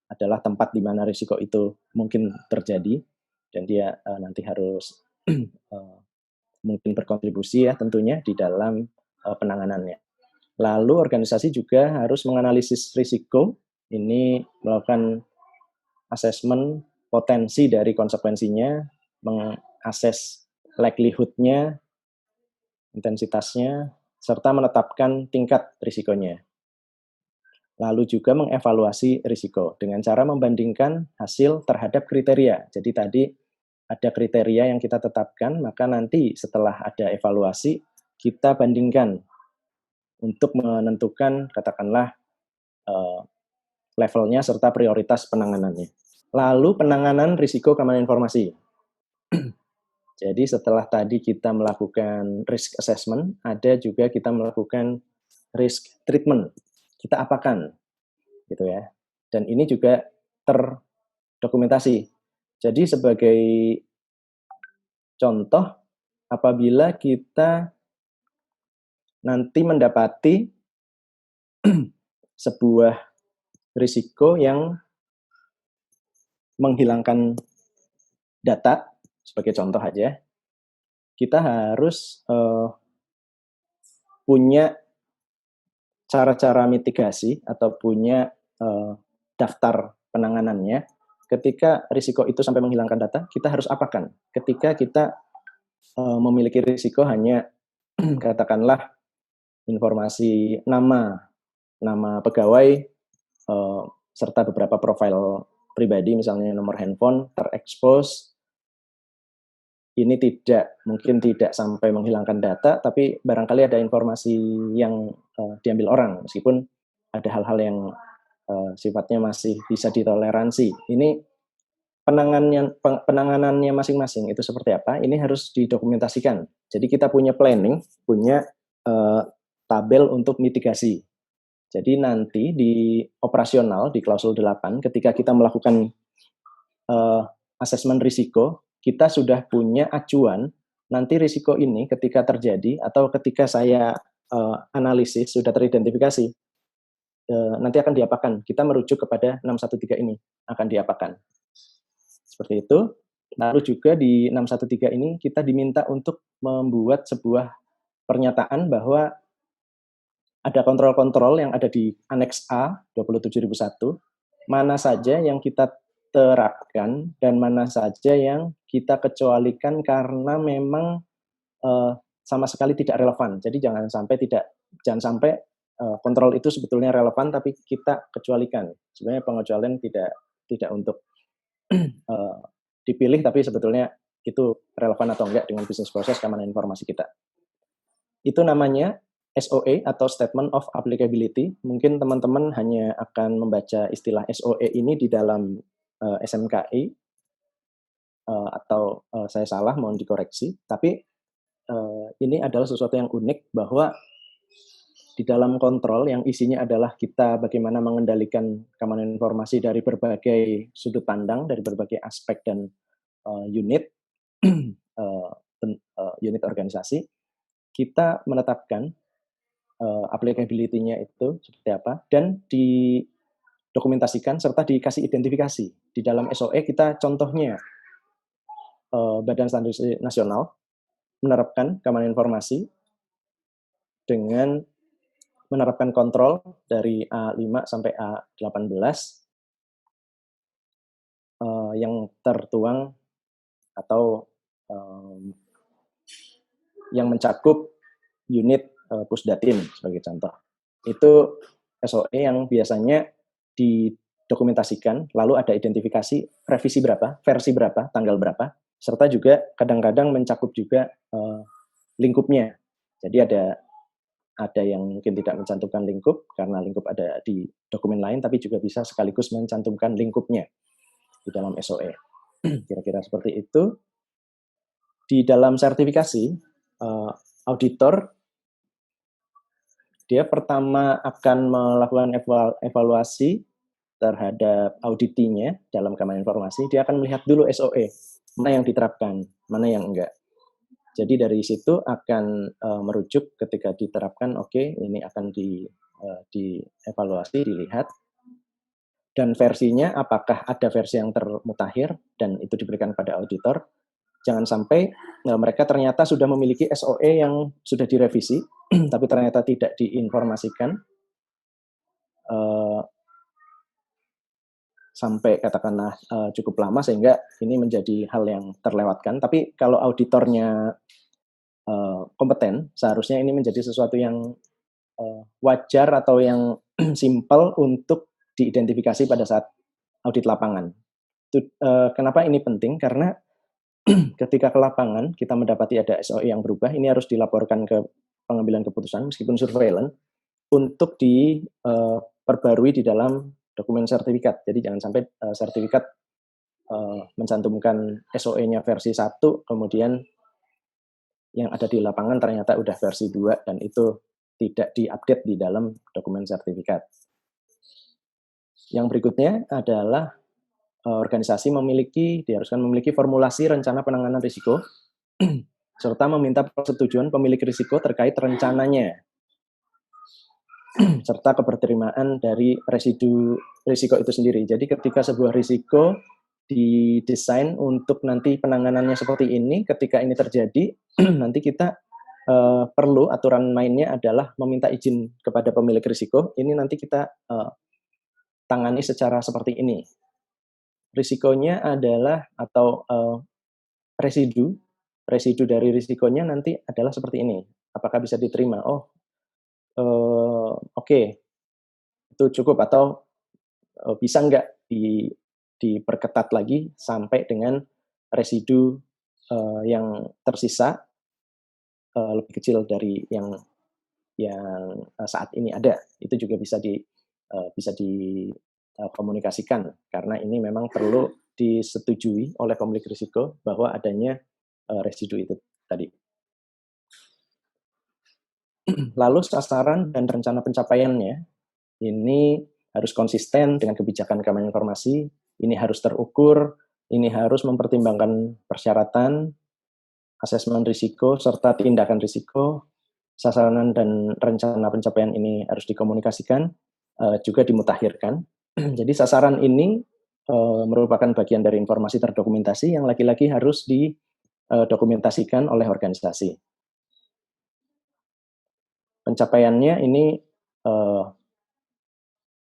adalah tempat di mana risiko itu mungkin terjadi dan dia nanti harus mungkin berkontribusi ya tentunya di dalam penanganannya. Lalu organisasi juga harus menganalisis risiko, ini melakukan asesmen potensi dari konsekuensinya, mengakses likelihood-nya, intensitasnya, serta menetapkan tingkat risikonya. Lalu juga mengevaluasi risiko dengan cara membandingkan hasil terhadap kriteria. Jadi tadi ada kriteria yang kita tetapkan, maka nanti setelah ada evaluasi, kita bandingkan untuk menentukan katakanlah levelnya serta prioritas penanganannya. Lalu penanganan risiko keamanan informasi. Jadi setelah tadi kita melakukan risk assessment, ada juga kita melakukan risk treatment. Kita apakan, gitu ya. Dan ini juga terdokumentasi. Jadi sebagai contoh, apabila kita nanti mendapati sebuah risiko yang menghilangkan data, sebagai contoh aja, kita harus punya cara-cara mitigasi atau punya daftar penanganannya. Ketika risiko itu sampai menghilangkan data, kita harus apakan? Ketika kita memiliki risiko hanya katakanlah informasi nama pegawai serta beberapa profil pribadi, misalnya nomor handphone terekspos, ini mungkin tidak sampai menghilangkan data, tapi barangkali ada informasi yang diambil orang, meskipun ada hal-hal yang sifatnya masih bisa ditoleransi. Ini penanganannya masing-masing itu seperti apa? Ini harus didokumentasikan. Jadi kita punya planning, punya tabel untuk mitigasi. Jadi nanti di operasional, di klausul 8, ketika kita melakukan asesmen risiko, kita sudah punya acuan, nanti risiko ini ketika terjadi, atau ketika saya analisis, sudah teridentifikasi, nanti akan diapakan. Kita merujuk kepada 613 ini, akan diapakan. Seperti itu. Lalu juga di 613 ini, kita diminta untuk membuat sebuah pernyataan bahwa ada kontrol-kontrol yang ada di Aneks A 27001, mana saja yang kita terapkan dan mana saja yang kita kecualikan karena memang sama sekali tidak relevan. Jadi jangan sampai kontrol itu sebetulnya relevan tapi kita kecualikan. Sebenarnya pengecualian tidak untuk dipilih, tapi sebetulnya itu relevan atau enggak dengan bisnis proses keamanan informasi kita. Itu namanya SOA atau Statement of Applicability. Mungkin teman-teman hanya akan membaca istilah SOA ini di dalam SMKI, atau saya salah, mohon dikoreksi. Tapi ini adalah sesuatu yang unik bahwa di dalam kontrol yang isinya adalah kita bagaimana mengendalikan keamanan informasi dari berbagai sudut pandang, dari berbagai aspek dan unit unit organisasi, kita menetapkan applicability-nya itu seperti apa, dan didokumentasikan serta dikasih identifikasi. Di dalam SOE kita contohnya Badan Standarisasi Nasional menerapkan keamanan informasi dengan menerapkan kontrol dari A5 sampai A18 yang tertuang atau yang mencakup unit Pusdatin sebagai contoh. Itu SOE yang biasanya didokumentasikan, lalu ada identifikasi revisi berapa, versi berapa, tanggal berapa, serta juga kadang-kadang mencakup juga lingkupnya. Jadi ada yang mungkin tidak mencantumkan lingkup karena lingkup ada di dokumen lain, tapi juga bisa sekaligus mencantumkan lingkupnya di dalam SOE. Kira-kira seperti itu. Di dalam sertifikasi, auditor dia pertama akan melakukan evaluasi terhadap auditinya dalam keamanan informasi. Dia akan melihat dulu SOE, mana yang diterapkan, mana yang enggak. Jadi dari situ akan merujuk ketika diterapkan, oke, ini akan dievaluasi, dilihat, dan versinya apakah ada versi yang termutakhir dan itu diberikan pada auditor. Jangan sampai mereka ternyata sudah memiliki SOE yang sudah direvisi, tapi ternyata tidak diinformasikan sampai katakanlah cukup lama sehingga ini menjadi hal yang terlewatkan. Tapi kalau auditornya kompeten, seharusnya ini menjadi sesuatu yang wajar atau yang simple untuk diidentifikasi pada saat audit lapangan. Kenapa ini penting? Karena ketika ke lapangan kita mendapati ada SOE yang berubah, ini harus dilaporkan ke pengambilan keputusan meskipun surveillance untuk diperbarui di dalam dokumen sertifikat. Jadi jangan sampai sertifikat mencantumkan SOE-nya versi 1, kemudian yang ada di lapangan ternyata udah versi 2 dan itu tidak diupdate di dalam dokumen sertifikat. Yang berikutnya adalah organisasi diharuskan memiliki formulasi rencana penanganan risiko serta meminta persetujuan pemilik risiko terkait rencananya serta keberterimaan dari residu risiko itu sendiri. Jadi ketika sebuah risiko didesain untuk nanti penanganannya seperti ini, ketika ini terjadi, nanti kita perlu aturan mainnya adalah meminta izin kepada pemilik risiko. Ini nanti kita tangani secara seperti ini. Risikonya adalah atau residu dari risikonya nanti adalah seperti ini. Apakah bisa diterima? Oke, itu cukup atau bisa nggak diperketat lagi sampai dengan residu yang tersisa lebih kecil dari yang saat ini ada. Itu juga bisa dikomunikasikan karena ini memang perlu disetujui oleh pemilik risiko bahwa adanya residu itu tadi. Lalu sasaran dan rencana pencapaiannya ini harus konsisten dengan kebijakan keamanan informasi, ini harus terukur, ini harus mempertimbangkan persyaratan, asesmen risiko, serta tindakan risiko. Sasaran dan rencana pencapaian ini harus dikomunikasikan, juga dimutakhirkan. Jadi sasaran ini merupakan bagian dari informasi terdokumentasi yang lagi-lagi harus didokumentasikan oleh organisasi. Pencapaiannya ini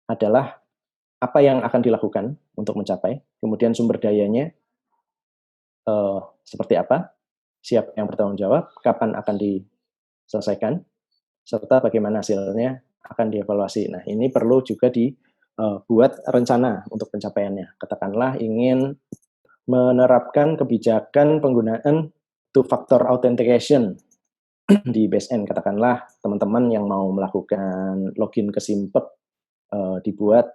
adalah apa yang akan dilakukan untuk mencapai, kemudian sumber dayanya seperti apa, siapa yang bertanggung jawab, kapan akan diselesaikan, serta bagaimana hasilnya akan dievaluasi. Nah, ini perlu juga dibuat rencana untuk pencapaiannya. Katakanlah ingin menerapkan kebijakan penggunaan two-factor authentication di BSN. Katakanlah teman-teman yang mau melakukan login ke Simpet dibuat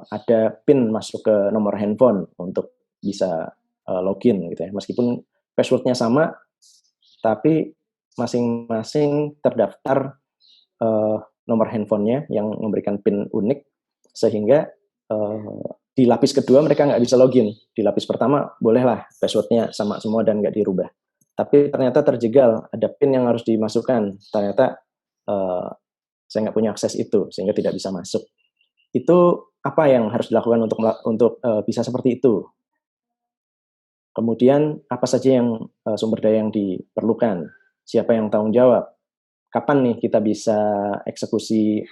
ada PIN masuk ke nomor handphone untuk bisa login gitu ya. Meskipun passwordnya sama, tapi masing-masing terdaftar nomor handphonenya yang memberikan PIN unik, sehingga di lapis kedua mereka nggak bisa login. Di lapis pertama bolehlah passwordnya sama semua dan nggak dirubah. Tapi ternyata terjegal, ada PIN yang harus dimasukkan. Ternyata saya nggak punya akses itu, sehingga tidak bisa masuk. Itu apa yang harus dilakukan untuk bisa seperti itu. Kemudian apa saja yang sumber daya yang diperlukan, siapa yang tanggung jawab, kapan nih kita bisa eksekusi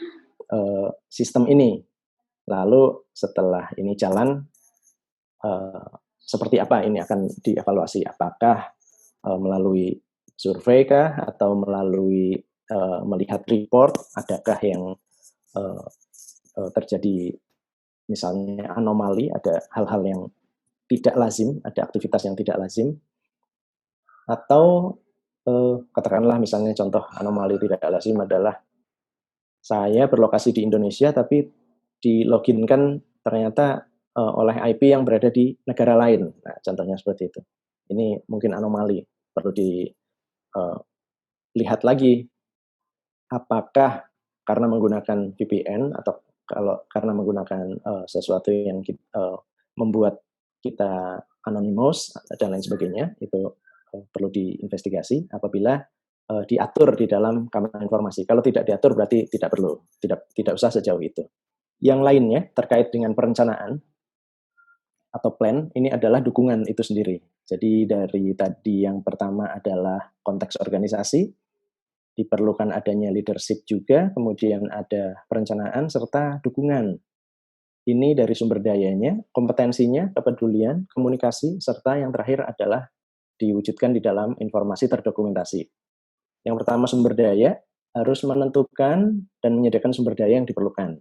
sistem ini, lalu setelah ini jalan seperti apa ini akan dievaluasi, apakah melalui survei kah atau melalui melihat report, adakah yang terjadi misalnya anomali, ada hal-hal yang tidak lazim, ada aktivitas yang tidak lazim, atau katakanlah misalnya contoh anomali tidak lazim adalah saya berlokasi di Indonesia tapi diloginkan ternyata oleh IP yang berada di negara lain. Nah, contohnya seperti itu. Ini mungkin anomali, perlu dilihat lagi apakah karena menggunakan VPN atau kalau karena menggunakan sesuatu yang membuat kita anonymous dan lain sebagainya, itu perlu diinvestigasi apabila diatur di dalam keamanan informasi. Kalau tidak diatur berarti tidak perlu, tidak usah sejauh itu. Yang lainnya terkait dengan perencanaan atau plan, ini adalah dukungan itu sendiri. Jadi dari tadi yang pertama adalah konteks organisasi, diperlukan adanya leadership juga, kemudian ada perencanaan serta dukungan. Ini dari sumber dayanya, kompetensinya, kepedulian, komunikasi, serta yang terakhir adalah diwujudkan di dalam informasi terdokumentasi. Yang pertama sumber daya, harus menentukan dan menyediakan sumber daya yang diperlukan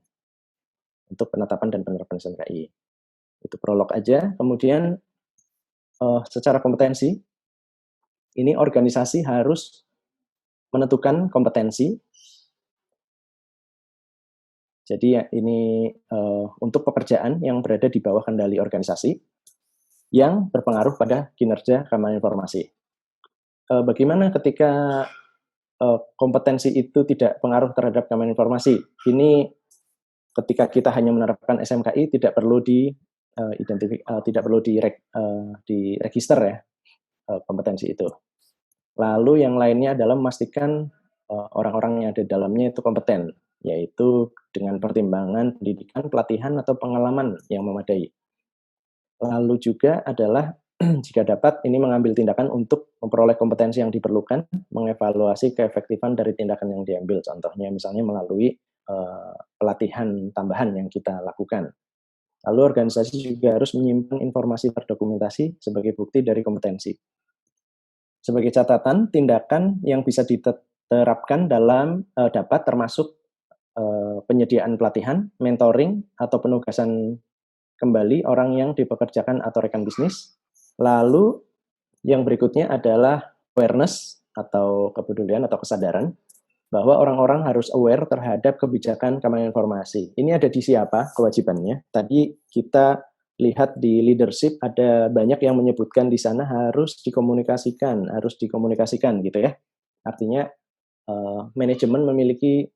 untuk penetapan dan penerapan SMKI. Itu prolog aja. Kemudian secara kompetensi, ini organisasi harus menentukan kompetensi. Jadi ini untuk pekerjaan yang berada di bawah kendali organisasi yang berpengaruh pada kinerja keamanan informasi. Bagaimana ketika kompetensi itu tidak pengaruh terhadap keamanan informasi? Ini ketika kita hanya menerapkan SMKI tidak perlu tidak perlu diregister ya kompetensi itu. Lalu yang lainnya adalah memastikan orang-orang yang ada di dalamnya itu kompeten, yaitu dengan pertimbangan pendidikan, pelatihan, atau pengalaman yang memadai. Lalu juga adalah jika dapat ini mengambil tindakan untuk memperoleh kompetensi yang diperlukan, mengevaluasi keefektifan dari tindakan yang diambil. Contohnya misalnya melalui pelatihan tambahan yang kita lakukan. Lalu organisasi juga harus menyimpan informasi terdokumentasi sebagai bukti dari kompetensi. Sebagai catatan, tindakan yang bisa diterapkan dalam dapat termasuk penyediaan pelatihan, mentoring, atau penugasan kembali orang yang dipekerjakan atau rekan bisnis. Lalu yang berikutnya adalah awareness atau kepedulian atau kesadaran bahwa orang-orang harus aware terhadap kebijakan keamanan informasi. Ini ada di siapa kewajibannya? Tadi kita lihat di leadership ada banyak yang menyebutkan di sana harus dikomunikasikan gitu ya. Artinya manajemen memiliki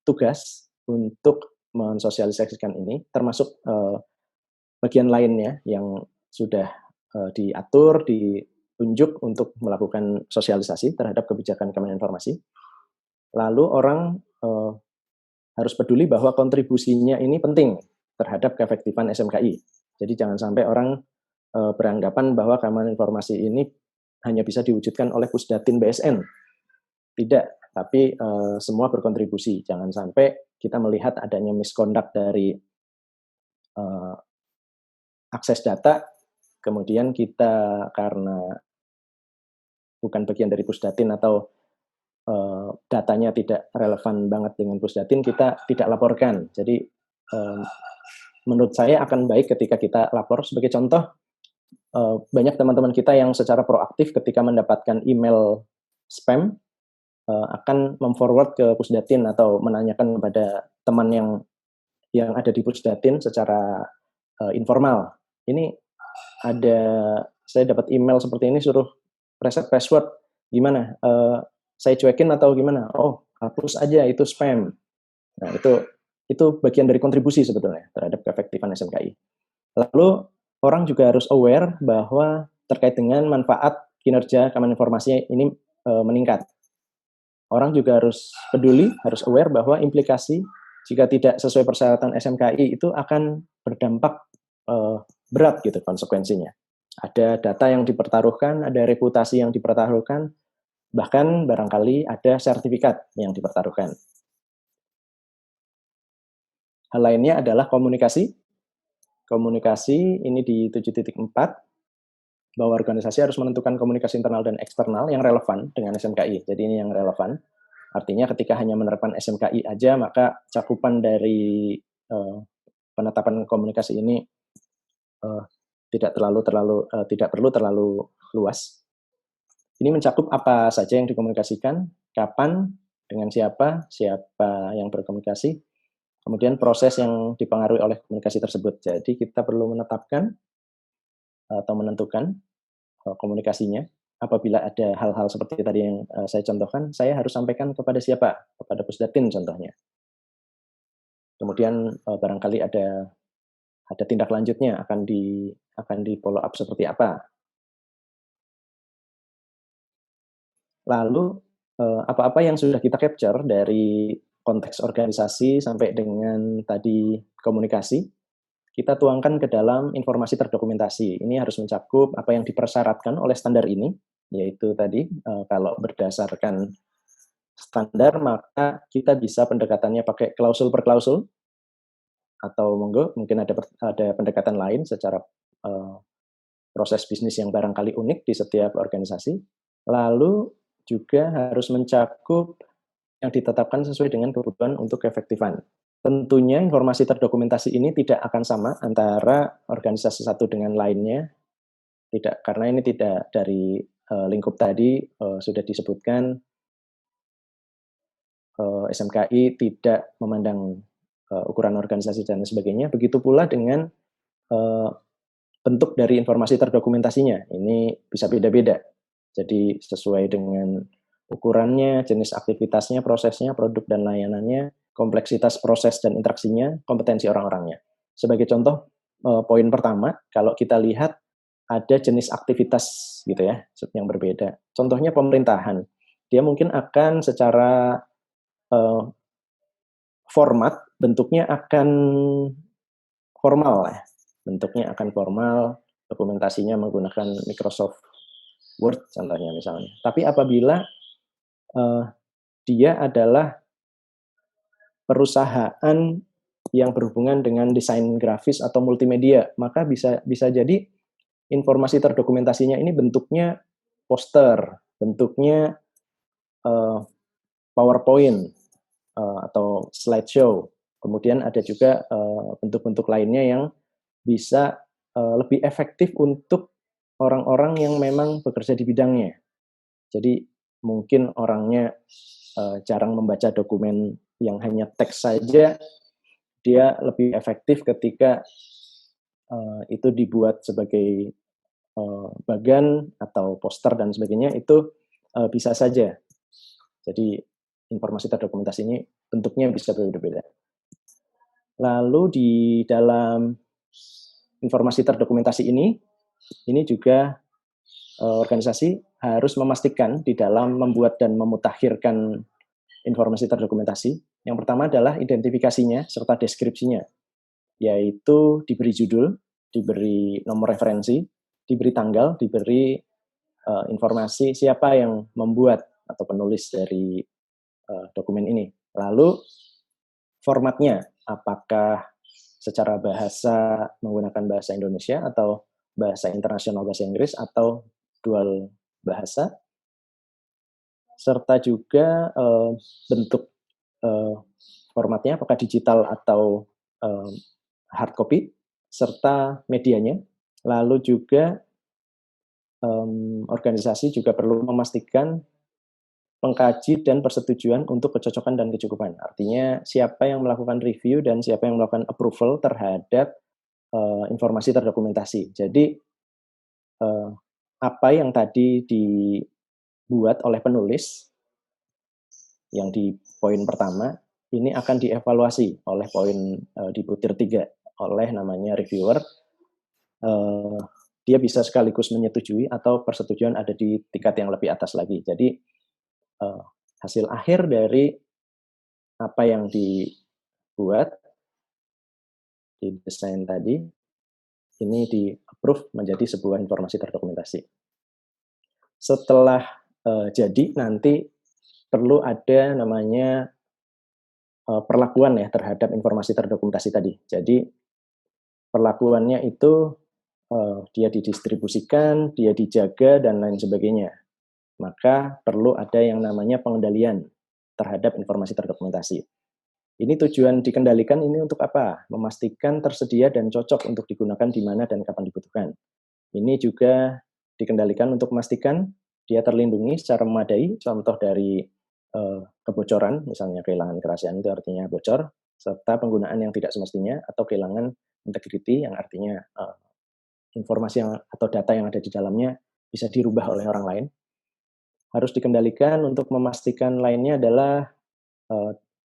tugas untuk mensosialisasikan ini, termasuk bagian lainnya yang sudah diatur, ditunjuk untuk melakukan sosialisasi terhadap kebijakan keamanan informasi. Lalu orang harus peduli bahwa kontribusinya ini penting terhadap keefektifan SMKI. Jadi jangan sampai orang beranggapan bahwa keamanan informasi ini hanya bisa diwujudkan oleh Pusdatin BSN. Tidak, tapi semua berkontribusi. Jangan sampai kita melihat adanya misconduct dari akses data, kemudian kita karena bukan bagian dari Pusdatin atau datanya tidak relevan banget dengan Pusdatin, kita tidak laporkan. Jadi menurut saya akan baik ketika kita lapor. Sebagai contoh, banyak teman-teman kita yang secara proaktif ketika mendapatkan email spam akan memforward ke Pusdatin atau menanyakan kepada teman yang ada di Pusdatin secara informal. Ini saya dapat email seperti ini, suruh reset password, gimana? Saya cuekin atau gimana? Oh, hapus aja, itu spam. Nah, itu bagian dari kontribusi sebetulnya terhadap keefektifan SMKI. Lalu orang juga harus aware bahwa terkait dengan manfaat kinerja keamanan informasi ini meningkat. Orang juga harus peduli, harus aware bahwa implikasi jika tidak sesuai persyaratan SMKI itu akan berdampak berat gitu konsekuensinya. Ada data yang dipertaruhkan, ada reputasi yang dipertaruhkan, bahkan barangkali ada sertifikat yang dipertaruhkan. Hal lainnya adalah komunikasi. Komunikasi ini di 7.4, bahwa organisasi harus menentukan komunikasi internal dan eksternal yang relevan dengan SMKI. Jadi ini yang relevan. Artinya ketika hanya menerapkan SMKI aja, maka cakupan dari penetapan komunikasi ini tidak perlu terlalu luas. Ini mencakup apa saja yang dikomunikasikan, kapan, dengan siapa yang berkomunikasi, Kemudian proses yang dipengaruhi oleh komunikasi tersebut. Jadi kita perlu menetapkan atau menentukan komunikasinya. Apabila ada hal-hal seperti tadi yang saya contohkan, saya harus sampaikan kepada siapa? Kepada Pusdatin contohnya. Kemudian barangkali ada tindak lanjutnya akan di follow up seperti apa. Lalu apa-apa yang sudah kita capture dari konteks organisasi sampai dengan tadi komunikasi, kita tuangkan ke dalam informasi terdokumentasi. Ini harus mencakup apa yang dipersyaratkan oleh standar ini, yaitu tadi kalau berdasarkan standar maka kita bisa pendekatannya pakai klausul per klausul, atau mungkin ada pendekatan lain secara proses bisnis yang barangkali unik di setiap organisasi. Lalu juga harus mencakup yang ditetapkan sesuai dengan kebutuhan untuk keefektifan. Tentunya informasi terdokumentasi ini tidak akan sama antara organisasi satu dengan lainnya, tidak, karena ini tidak dari lingkup tadi sudah disebutkan SMKI tidak memandang ukuran organisasi dan sebagainya. Begitu pula dengan bentuk dari informasi terdokumentasinya. Ini bisa beda-beda. Jadi sesuai dengan ukurannya, jenis aktivitasnya, prosesnya, produk dan layanannya, kompleksitas proses dan interaksinya, kompetensi orang-orangnya. Sebagai contoh, poin pertama, kalau kita lihat ada jenis aktivitas gitu ya, yang berbeda. Contohnya pemerintahan. Dia mungkin akan secara format, bentuknya akan formal ya. Bentuknya akan formal, dokumentasinya menggunakan Microsoft Word contohnya misalnya. Tapi apabila dia adalah perusahaan yang berhubungan dengan desain grafis atau multimedia, maka bisa jadi informasi terdokumentasinya ini bentuknya poster, bentuknya PowerPoint atau slideshow. Kemudian ada juga bentuk-bentuk lainnya yang bisa lebih efektif untuk orang-orang yang memang bekerja di bidangnya. Jadi mungkin orangnya jarang membaca dokumen yang hanya teks saja, dia lebih efektif ketika itu dibuat sebagai bagan atau poster dan sebagainya, itu bisa saja. Jadi informasi terdokumentasi ini bentuknya bisa berbeda-beda. Lalu di dalam informasi terdokumentasi ini juga organisasi harus memastikan di dalam membuat dan memutakhirkan informasi terdokumentasi. Yang pertama adalah identifikasinya serta deskripsinya, yaitu diberi judul, diberi nomor referensi, diberi tanggal, diberi informasi siapa yang membuat atau penulis dari dokumen ini. Lalu formatnya, apakah secara bahasa menggunakan bahasa Indonesia atau bahasa internasional bahasa Inggris atau dual bahasa, serta juga bentuk formatnya apakah digital atau hard copy, serta medianya. Lalu juga organisasi juga perlu memastikan pengkaji dan persetujuan untuk kecocokan dan kecukupan. Artinya siapa yang melakukan review dan siapa yang melakukan approval terhadap informasi terdokumentasi. Jadi apa yang tadi dibuat oleh penulis yang di poin pertama ini akan dievaluasi oleh poin di butir 3 oleh namanya reviewer. Dia bisa sekaligus menyetujui atau persetujuan ada di tingkat yang lebih atas lagi. Jadi hasil akhir dari apa yang dibuat, didesain tadi, ini di-approve menjadi sebuah informasi terdokumentasi. Setelah jadi, nanti perlu ada namanya perlakuan ya terhadap informasi terdokumentasi tadi. Jadi perlakuannya itu dia didistribusikan, dia dijaga, dan lain sebagainya. Maka perlu ada yang namanya pengendalian terhadap informasi terdokumentasi. Ini tujuan dikendalikan ini untuk apa? Memastikan tersedia dan cocok untuk digunakan di mana dan kapan dibutuhkan. Ini juga dikendalikan untuk memastikan dia terlindungi secara memadai, contoh dari kebocoran, misalnya kehilangan kerahasiaan itu artinya bocor, serta penggunaan yang tidak semestinya atau kehilangan integrity yang artinya informasi atau data yang ada di dalamnya bisa dirubah oleh orang lain. Harus dikendalikan untuk memastikan lainnya adalah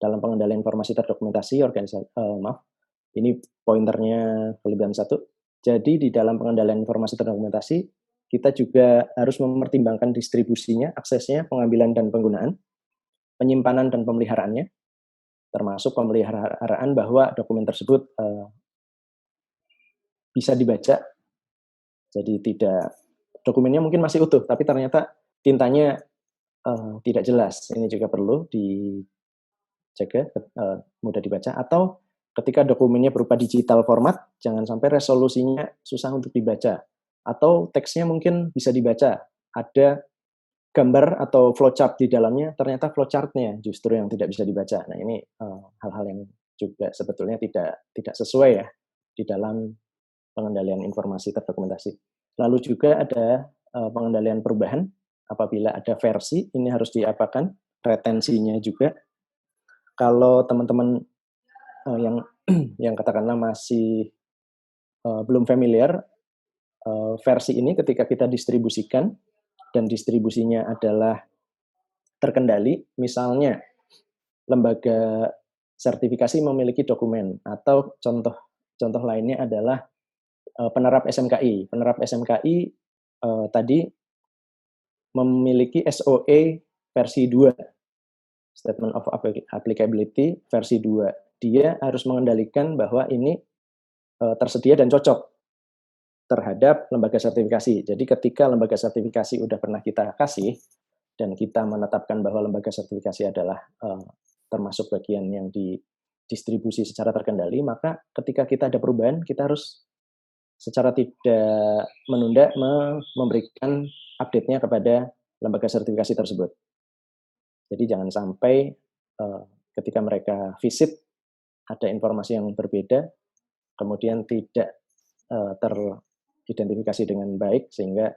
dalam pengendalian informasi terdokumentasi ini pointernya kelebihan satu. Jadi di dalam pengendalian informasi terdokumentasi, kita juga harus mempertimbangkan distribusinya, aksesnya, pengambilan dan penggunaan, penyimpanan dan pemeliharaannya, termasuk pemeliharaan bahwa dokumen tersebut bisa dibaca. Jadi dokumennya mungkin masih utuh, tapi ternyata tintanya tidak jelas. Ini juga perlu dijaga, mudah dibaca. Atau ketika dokumennya berupa digital format, jangan sampai resolusinya susah untuk dibaca. Atau teksnya mungkin bisa dibaca. Ada gambar atau flowchart di dalamnya, ternyata flowchart-nya justru yang tidak bisa dibaca. Nah, ini hal-hal yang juga sebetulnya tidak sesuai ya di dalam pengendalian informasi terdokumentasi. Lalu juga ada pengendalian perubahan. Apabila ada versi, ini harus diapakan, retensinya juga. Kalau teman-teman yang yang katakanlah masih belum familiar, versi ini ketika kita distribusikan dan distribusinya adalah terkendali, misalnya lembaga sertifikasi memiliki dokumen atau contoh lainnya adalah penerap SMKI. Penerap SMKI tadi memiliki SOE versi 2, Statement of Applicability versi 2. Dia harus mengendalikan bahwa ini tersedia dan cocok terhadap lembaga sertifikasi. Jadi ketika lembaga sertifikasi udah pernah kita kasih, dan kita menetapkan bahwa lembaga sertifikasi adalah termasuk bagian yang didistribusi secara terkendali, maka ketika kita ada perubahan, kita harus secara tidak menunda memberikan update-nya kepada lembaga sertifikasi tersebut. Jadi jangan sampai ketika mereka visit ada informasi yang berbeda, kemudian tidak teridentifikasi dengan baik sehingga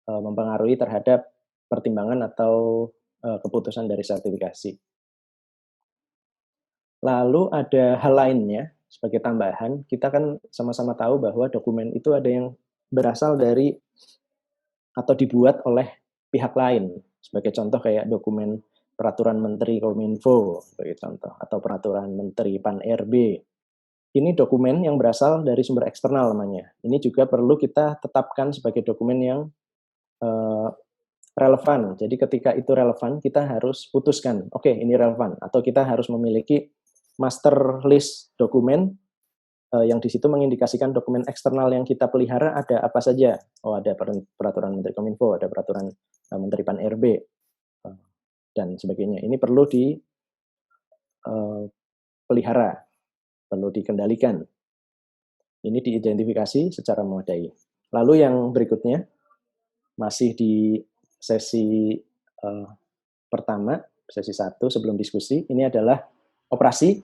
mempengaruhi terhadap pertimbangan atau keputusan dari sertifikasi. Lalu ada hal lainnya sebagai tambahan, kita kan sama-sama tahu bahwa dokumen itu ada yang berasal dari atau dibuat oleh pihak lain. Sebagai contoh kayak dokumen peraturan Menteri Kominfo sebagai contoh, atau peraturan Menteri Pan-RB. Ini dokumen yang berasal dari sumber eksternal namanya. Ini juga perlu kita tetapkan sebagai dokumen yang relevan. Jadi ketika itu relevan, kita harus putuskan, oke, ini relevan. Atau kita harus memiliki master list dokumen yang di situ mengindikasikan dokumen eksternal yang kita pelihara ada apa saja. Oh, ada peraturan Menteri Kominfo, ada peraturan Menteri Pan-RB, dan sebagainya. Ini perlu dipelihara, perlu dikendalikan. Ini diidentifikasi secara memadai. Lalu yang berikutnya, masih di sesi pertama, sesi 1 sebelum diskusi, ini adalah operasi.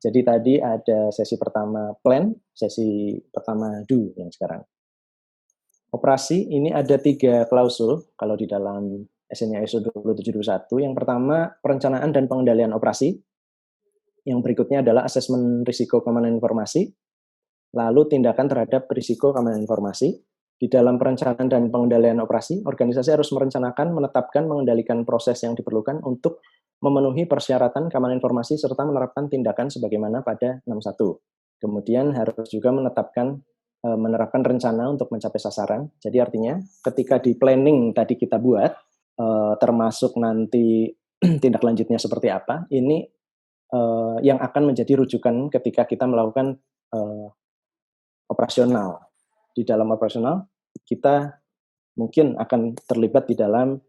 Jadi tadi ada sesi pertama plan, sesi pertama do yang sekarang. Operasi ini ada 3 klausul kalau di dalam SNI ISO 27721. Yang pertama, perencanaan dan pengendalian operasi. Yang berikutnya adalah asesmen risiko keamanan informasi. Lalu tindakan terhadap risiko keamanan informasi. Di dalam perencanaan dan pengendalian operasi, organisasi harus merencanakan, menetapkan, mengendalikan proses yang diperlukan untuk memenuhi persyaratan keamanan informasi serta menerapkan tindakan sebagaimana pada 61. Kemudian harus juga menerapkan rencana untuk mencapai sasaran. Jadi artinya ketika di planning tadi kita buat, termasuk nanti tindak lanjutnya seperti apa, ini yang akan menjadi rujukan ketika kita melakukan operasional. Di dalam operasional, kita mungkin akan terlibat di dalam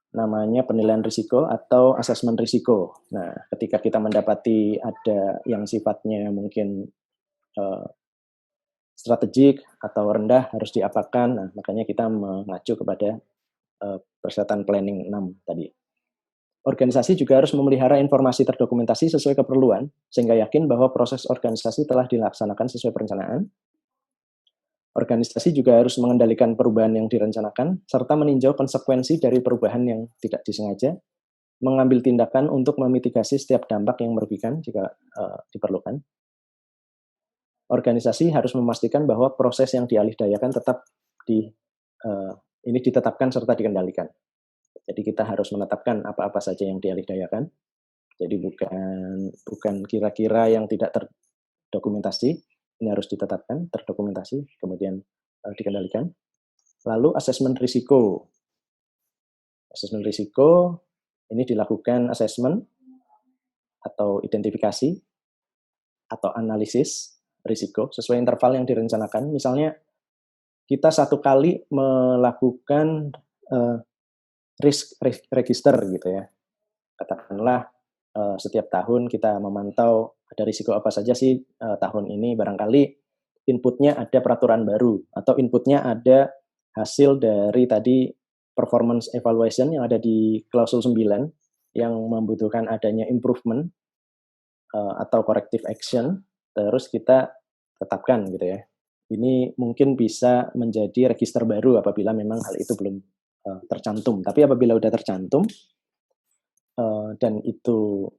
namanya penilaian risiko atau asesmen risiko. Nah, ketika kita mendapati ada yang sifatnya mungkin strategik atau rendah harus diapakan, nah, makanya kita mengacu kepada persyaratan planning 6 tadi. Organisasi juga harus memelihara informasi terdokumentasi sesuai keperluan, sehingga yakin bahwa proses organisasi telah dilaksanakan sesuai perencanaan. Organisasi juga harus mengendalikan perubahan yang direncanakan, serta meninjau konsekuensi dari perubahan yang tidak disengaja. mengambil tindakan untuk memitigasi setiap dampak yang merugikan jika diperlukan. Organisasi harus memastikan bahwa proses yang dialihdayakan tetap ini ditetapkan serta dikendalikan. Jadi kita harus menetapkan apa-apa saja yang dialihdayakan. Jadi bukan kira-kira yang tidak terdokumentasi, ini harus ditetapkan, terdokumentasi, kemudian dikendalikan. Lalu asesmen risiko. Asesmen risiko ini dilakukan asesmen atau identifikasi atau analisis risiko sesuai interval yang direncanakan. Misalnya kita satu kali melakukan risk register gitu ya. Katakanlah setiap tahun kita memantau ada risiko apa saja sih tahun ini, barangkali inputnya ada peraturan baru atau inputnya ada hasil dari tadi performance evaluation yang ada di klausul 9 yang membutuhkan adanya improvement atau corrective action, terus kita tetapkan gitu ya. Ini mungkin bisa menjadi register baru apabila memang hal itu belum tercantum. Tapi apabila sudah tercantum dan itu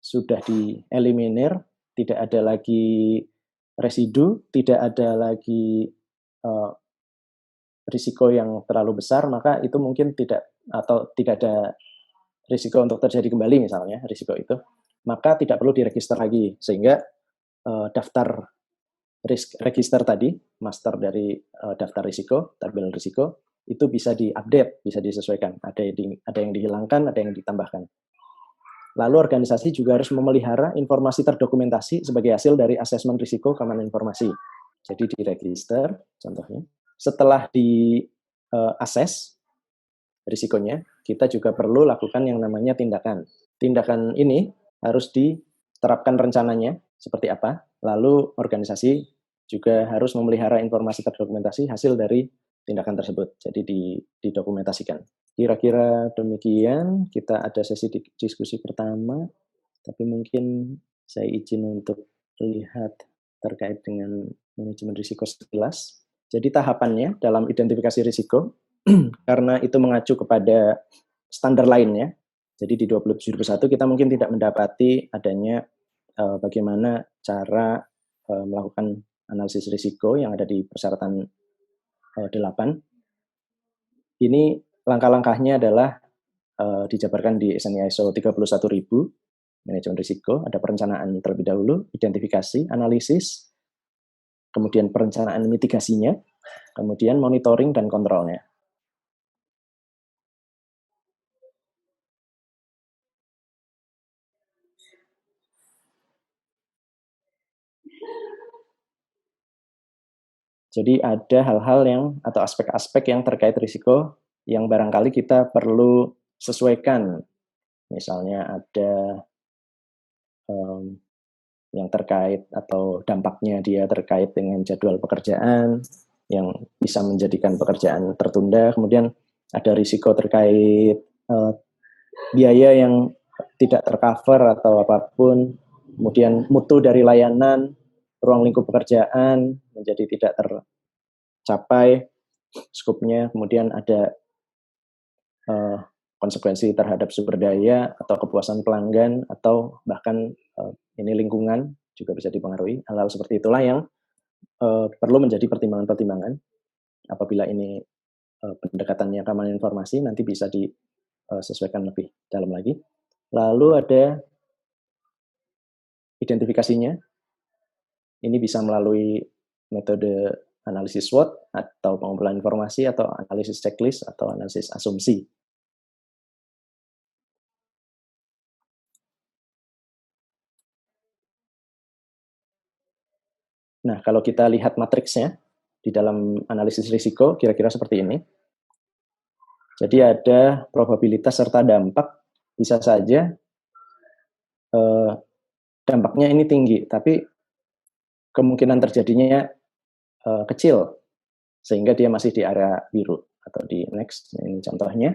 sudah dieliminir, tidak ada lagi residu, tidak ada lagi risiko yang terlalu besar, maka itu mungkin tidak ada risiko untuk terjadi kembali misalnya risiko itu, maka tidak perlu diregister lagi, sehingga daftar risk register tadi, master dari daftar risiko, tabel risiko, itu bisa diupdate, bisa disesuaikan. Ada yang dihilangkan, ada yang ditambahkan. Lalu organisasi juga harus memelihara informasi terdokumentasi sebagai hasil dari asesmen risiko keamanan informasi. Jadi diregister, contohnya. Setelah di-assess risikonya, kita juga perlu lakukan yang namanya tindakan. Tindakan ini harus diterapkan rencananya, seperti apa. Lalu organisasi juga harus memelihara informasi terdokumentasi hasil dari tindakan tersebut. Jadi didokumentasikan. Kira-kira demikian, kita ada sesi diskusi pertama, tapi mungkin saya izin untuk lihat terkait dengan manajemen risiko sekilas. Jadi tahapannya dalam identifikasi risiko, karena itu mengacu kepada standar lainnya, jadi di 27.1 kita mungkin tidak mendapati adanya bagaimana cara melakukan analisis risiko yang ada di persyaratan 8. Ini langkah-langkahnya adalah dijabarkan di SNI ISO 31.000, manajemen risiko, ada perencanaan terlebih dahulu, identifikasi, analisis, kemudian perencanaan mitigasinya, kemudian monitoring dan kontrolnya. Jadi ada hal-hal yang atau aspek-aspek yang terkait risiko yang barangkali kita perlu sesuaikan. Misalnya ada yang terkait atau dampaknya dia terkait dengan jadwal pekerjaan yang bisa menjadikan pekerjaan tertunda. Kemudian ada risiko terkait biaya yang tidak tercover atau apapun. Kemudian mutu dari layanan, ruang lingkup pekerjaan menjadi tidak tercapai skupnya, kemudian ada konsekuensi terhadap sumber daya atau kepuasan pelanggan atau bahkan ini lingkungan juga bisa dipengaruhi. Hal-hal seperti itulah yang perlu menjadi pertimbangan-pertimbangan apabila ini pendekatannya keamanan informasi nanti bisa disesuaikan lebih dalam lagi. Lalu ada identifikasinya. Ini bisa melalui metode analisis SWOT atau pengumpulan informasi atau analisis checklist atau analisis asumsi. Nah, kalau kita lihat matriksnya di dalam analisis risiko, kira-kira seperti ini. Jadi ada probabilitas serta dampak, bisa saja dampaknya ini tinggi, tapi kemungkinan terjadinya kecil, sehingga dia masih di area biru atau di next. Ini contohnya.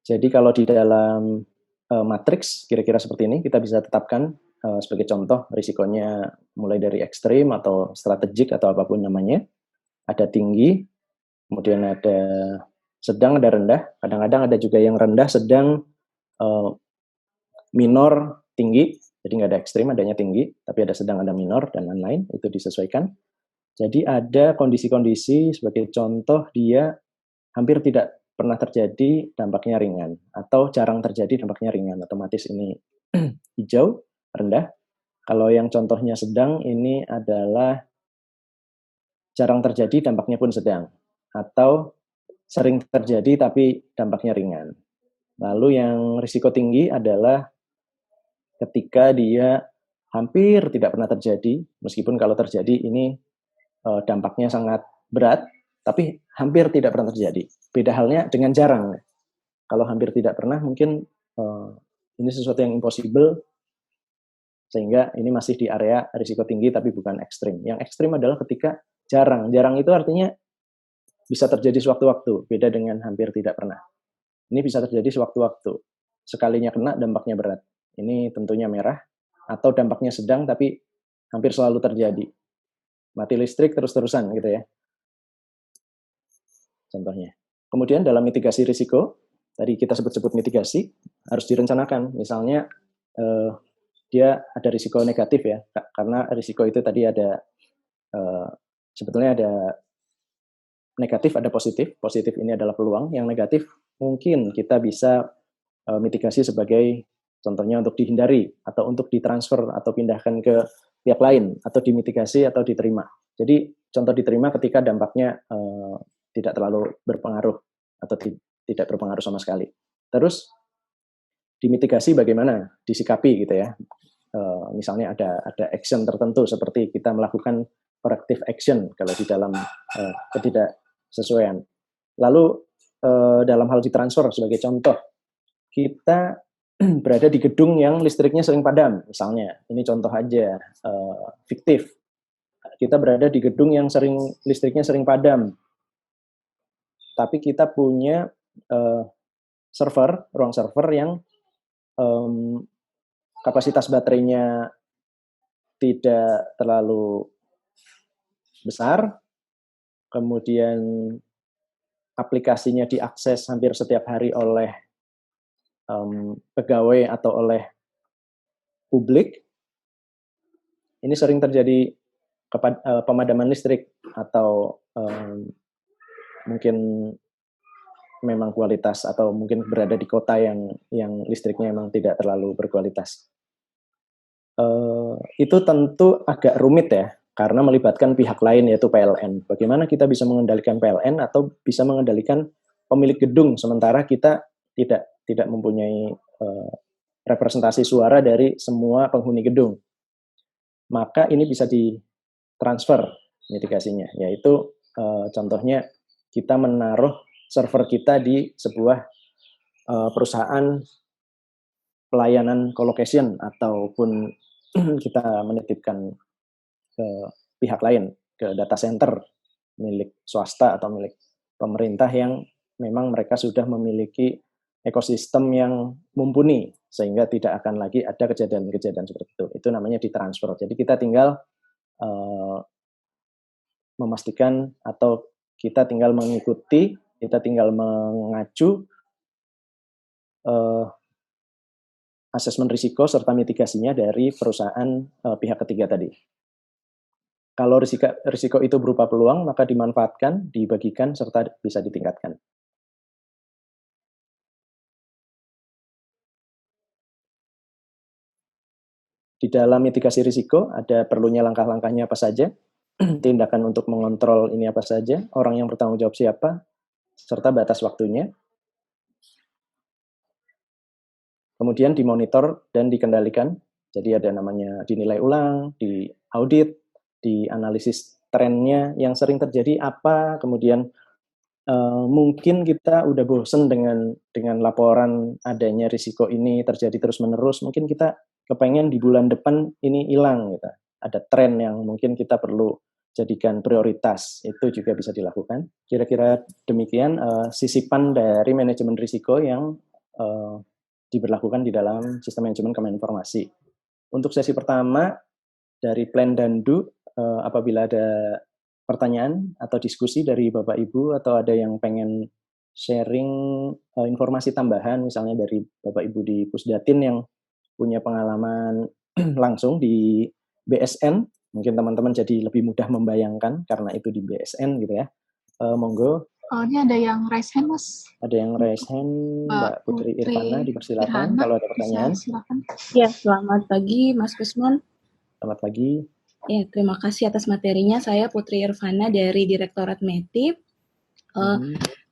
Jadi kalau di dalam matriks kira-kira seperti ini, kita bisa tetapkan sebagai contoh risikonya mulai dari ekstrim atau strategik atau apapun namanya. Ada tinggi, kemudian ada sedang, ada rendah. Kadang-kadang ada juga yang rendah, sedang, minor, tinggi, jadi nggak ada ekstrim, adanya tinggi, tapi ada sedang, ada minor, dan lain-lain, itu disesuaikan. Jadi ada kondisi-kondisi, sebagai contoh dia hampir tidak pernah terjadi, dampaknya ringan, atau jarang terjadi, dampaknya ringan, otomatis ini hijau, rendah. Kalau yang contohnya sedang, ini adalah jarang terjadi, dampaknya pun sedang, atau sering terjadi tapi dampaknya ringan. Lalu yang risiko tinggi adalah ketika dia hampir tidak pernah terjadi, meskipun kalau terjadi ini dampaknya sangat berat, tapi hampir tidak pernah terjadi. Beda halnya dengan jarang. Kalau hampir tidak pernah, mungkin ini sesuatu yang impossible, sehingga ini masih di area risiko tinggi tapi bukan ekstrim. Yang ekstrim adalah ketika jarang. Jarang itu artinya bisa terjadi sewaktu-waktu, beda dengan hampir tidak pernah. Ini bisa terjadi sewaktu-waktu. Sekalinya kena, dampaknya berat. Ini tentunya merah, atau dampaknya sedang tapi hampir selalu terjadi. Mati listrik terus-terusan gitu ya. Contohnya. Kemudian dalam mitigasi risiko, tadi kita sebut-sebut mitigasi, harus direncanakan. Misalnya dia ada risiko negatif ya, karena risiko itu tadi ada sebetulnya ada negatif, ada positif. Positif ini adalah peluang, yang negatif mungkin kita bisa mitigasi sebagai contohnya untuk dihindari, atau untuk ditransfer, atau pindahkan ke pihak lain, atau dimitigasi, atau diterima. Jadi contoh diterima ketika dampaknya tidak terlalu berpengaruh, atau tidak berpengaruh sama sekali. Terus dimitigasi bagaimana disikapi gitu ya. Misalnya ada action tertentu, seperti kita melakukan corrective action kalau di dalam ketidaksesuaian. Lalu dalam hal ditransfer sebagai contoh, kita berada di gedung yang listriknya sering padam, misalnya. Ini contoh aja, fiktif. Kita berada di gedung yang listriknya sering padam, tapi kita punya ruang server yang kapasitas baterainya tidak terlalu besar, kemudian aplikasinya diakses hampir setiap hari oleh pegawai atau oleh publik. Ini sering terjadi pemadaman listrik, atau mungkin memang kualitas, atau mungkin berada di kota yang listriknya memang tidak terlalu berkualitas. Itu tentu agak rumit ya, karena melibatkan pihak lain yaitu PLN. Bagaimana kita bisa mengendalikan PLN atau bisa mengendalikan pemilik gedung, sementara kita tidak mempunyai representasi suara dari semua penghuni gedung. Maka ini bisa ditransfer mitigasinya, yaitu contohnya kita menaruh server kita di sebuah perusahaan pelayanan colocation, ataupun kita menitipkan ke pihak lain, ke data center milik swasta atau milik pemerintah yang memang mereka sudah memiliki ekosistem yang mumpuni, sehingga tidak akan lagi ada kejadian-kejadian seperti itu. Itu namanya ditransfer. Jadi kita tinggal memastikan, atau kita tinggal mengikuti, kita tinggal mengacu asesmen risiko serta mitigasinya dari perusahaan pihak ketiga tadi. Kalau risiko itu berupa peluang, maka dimanfaatkan, dibagikan, serta bisa ditingkatkan. Di dalam mitigasi risiko, ada perlunya langkah-langkahnya apa saja, tindakan untuk mengontrol ini apa saja, orang yang bertanggung jawab siapa, serta batas waktunya. Kemudian dimonitor dan dikendalikan. Jadi ada namanya dinilai ulang, diaudit, dianalisis trennya yang sering terjadi apa, kemudian mungkin kita udah bosen dengan laporan adanya risiko ini terjadi terus-menerus, mungkin kita kepengen di bulan depan ini hilang gitu. Ada tren yang mungkin kita perlu jadikan prioritas, itu juga bisa dilakukan. Kira-kira demikian sisipan dari manajemen risiko yang diberlakukan di dalam sistem manajemen keamanan informasi. Untuk sesi pertama dari Plan dan Do, apabila ada pertanyaan atau diskusi dari Bapak Ibu, atau ada yang pengen sharing informasi tambahan, misalnya dari Bapak Ibu di Pusdatin yang punya pengalaman langsung di BSN, mungkin teman-teman jadi lebih mudah membayangkan karena itu di BSN gitu ya. Monggo. Oh, ini ada yang raise hand, Mas. Ada yang raise hand, Mbak Putri Irvana, dipersilakan kalau ada pertanyaan. Silakan. Ya, selamat pagi Mas Kusmon. Selamat pagi. Ya, terima kasih atas materinya. Saya Putri Irvana dari Direktorat METIP.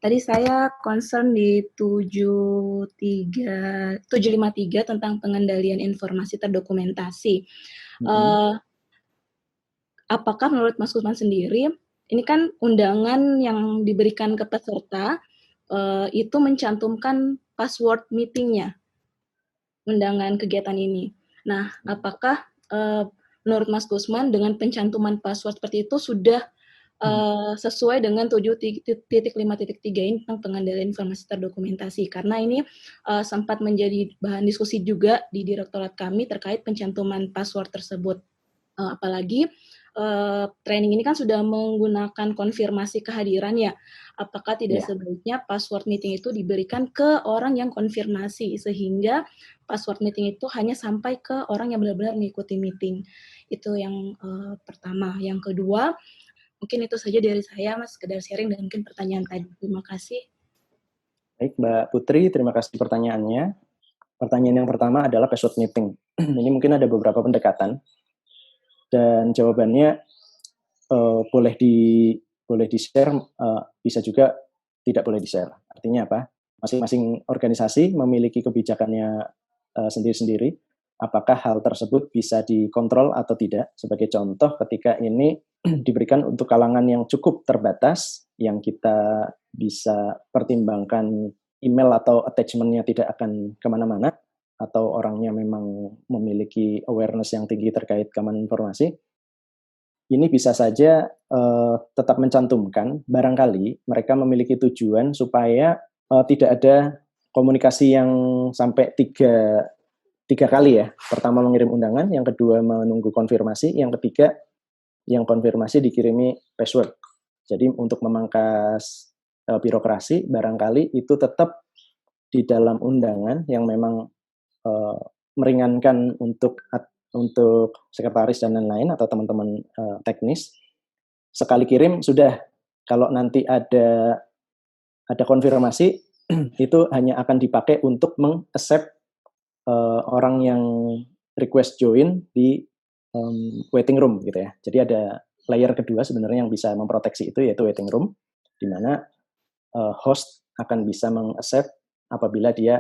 Tadi saya concern di 753 tentang pengendalian informasi terdokumentasi. Apakah menurut Mas Kusman sendiri, ini kan undangan yang diberikan ke peserta itu mencantumkan password meetingnya, undangan kegiatan ini. Nah, apakah menurut Mas Kusman dengan pencantuman password seperti itu sudah sesuai dengan 7.5.3 ini tentang pengendalian informasi terdokumentasi? Karena ini sempat menjadi bahan diskusi juga di direktorat kami terkait pencantuman password tersebut. Apalagi training ini kan sudah menggunakan konfirmasi kehadiran ya. Apakah tidak sebaiknya password meeting itu diberikan ke orang yang konfirmasi sehingga password meeting itu hanya sampai ke orang yang benar-benar mengikuti meeting? Itu yang pertama. Yang kedua, mungkin itu saja dari saya, Mas, sekedar sharing dan mungkin pertanyaan tadi. Terima kasih. Baik, Mbak Putri, terima kasih pertanyaannya. Pertanyaan yang pertama adalah password meeting. Ini mungkin ada beberapa pendekatan. Dan jawabannya boleh di-share, bisa juga tidak boleh di-share. Artinya apa? Masing-masing organisasi memiliki kebijakannya sendiri-sendiri. Apakah hal tersebut bisa dikontrol atau tidak? Sebagai contoh, ketika ini diberikan untuk kalangan yang cukup terbatas, yang kita bisa pertimbangkan email atau attachment-nya tidak akan kemana-mana, atau orangnya memang memiliki awareness yang tinggi terkait keamanan informasi, ini bisa saja tetap mencantumkan, barangkali mereka memiliki tujuan supaya tidak ada komunikasi yang sampai tiga kali ya. Pertama mengirim undangan, yang kedua menunggu konfirmasi, yang ketiga yang konfirmasi dikirimi password. Jadi untuk memangkas birokrasi, barangkali itu tetap di dalam undangan yang memang meringankan untuk sekretaris dan lain-lain atau teman-teman teknis. Sekali kirim sudah, kalau nanti ada konfirmasi itu hanya akan dipakai untuk meng-accept orang yang request join di waiting room gitu ya. Jadi ada layer kedua sebenarnya yang bisa memproteksi itu, yaitu waiting room, di mana host akan bisa meng-accept apabila dia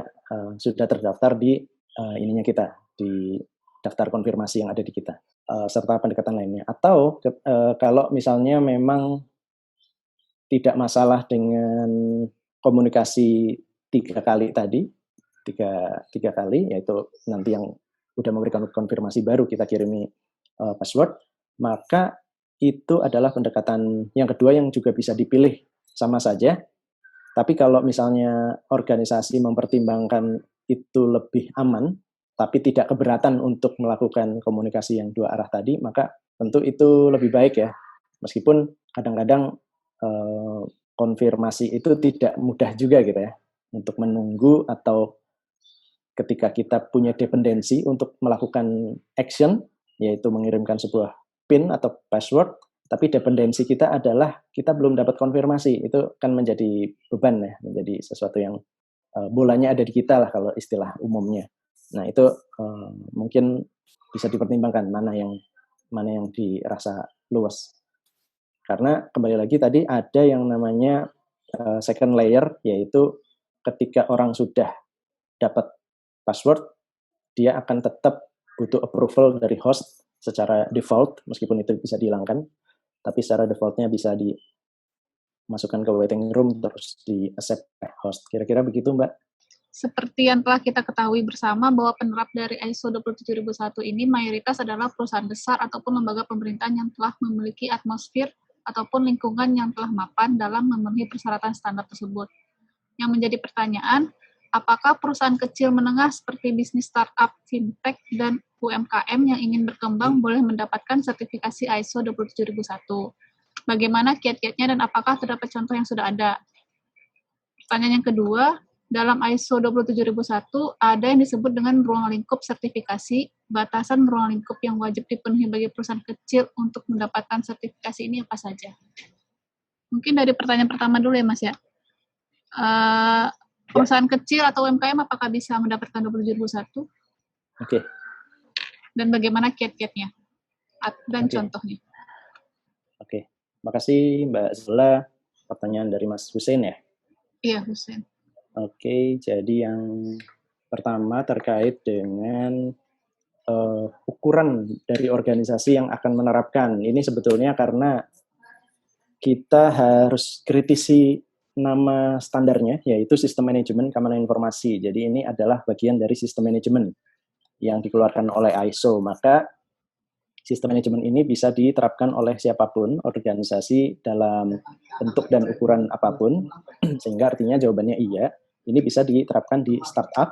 sudah terdaftar di ininya kita, di daftar konfirmasi yang ada di kita, serta pendekatan lainnya. Atau kalau misalnya memang tidak masalah dengan komunikasi tiga kali tadi, tiga kali, yaitu nanti yang udah memberikan konfirmasi baru kita kirimi password, maka itu adalah pendekatan yang kedua yang juga bisa dipilih sama saja. Tapi kalau misalnya organisasi mempertimbangkan itu lebih aman, tapi tidak keberatan untuk melakukan komunikasi yang dua arah tadi, maka tentu itu lebih baik ya. Meskipun kadang-kadang konfirmasi itu tidak mudah juga gitu ya, untuk menunggu atau ketika kita punya dependensi untuk melakukan action, yaitu mengirimkan sebuah PIN atau password, tapi dependensi kita adalah kita belum dapat konfirmasi, itu kan menjadi beban ya, menjadi sesuatu yang bolanya ada di kita lah kalau istilah umumnya. Nah itu mungkin bisa dipertimbangkan mana yang dirasa luas. Karena kembali lagi tadi ada yang namanya second layer, yaitu ketika orang sudah dapat password, dia akan tetap butuh approval dari host secara default, meskipun itu bisa dihilangkan, tapi secara defaultnya bisa dimasukkan ke waiting room terus di accept host. Kira-kira begitu, Mbak? Seperti yang telah kita ketahui bersama bahwa penerap dari ISO 27001 ini mayoritas adalah perusahaan besar ataupun lembaga pemerintahan yang telah memiliki atmosfer ataupun lingkungan yang telah mapan dalam memenuhi persyaratan standar tersebut. Yang menjadi pertanyaan, apakah perusahaan kecil menengah seperti bisnis startup, fintech, dan UMKM yang ingin berkembang boleh mendapatkan sertifikasi ISO 27001? Bagaimana kiat-kiatnya dan apakah terdapat contoh yang sudah ada? Pertanyaan yang kedua, dalam ISO 27001 ada yang disebut dengan ruang lingkup sertifikasi. Batasan ruang lingkup yang wajib dipenuhi bagi perusahaan kecil untuk mendapatkan sertifikasi ini apa saja? Mungkin dari pertanyaan pertama dulu ya Mas ya. Perusahaan kecil atau UMKM apakah bisa mendapatkan 27001? Oke. Dan bagaimana kiat-kiatnya dan Oke. contohnya? Oke, makasih Mbak Zola. Pertanyaan dari Mas Hussein ya? Iya, Hussein. Oke, jadi yang pertama terkait dengan ukuran dari organisasi yang akan menerapkan. Ini sebetulnya karena kita harus kritisi nama standarnya, yaitu Sistem Manajemen Keamanan Informasi. Jadi ini adalah bagian dari sistem manajemen yang dikeluarkan oleh ISO. Maka sistem manajemen ini bisa diterapkan oleh siapapun, organisasi dalam bentuk dan ukuran apapun, sehingga artinya jawabannya iya. Ini bisa diterapkan di startup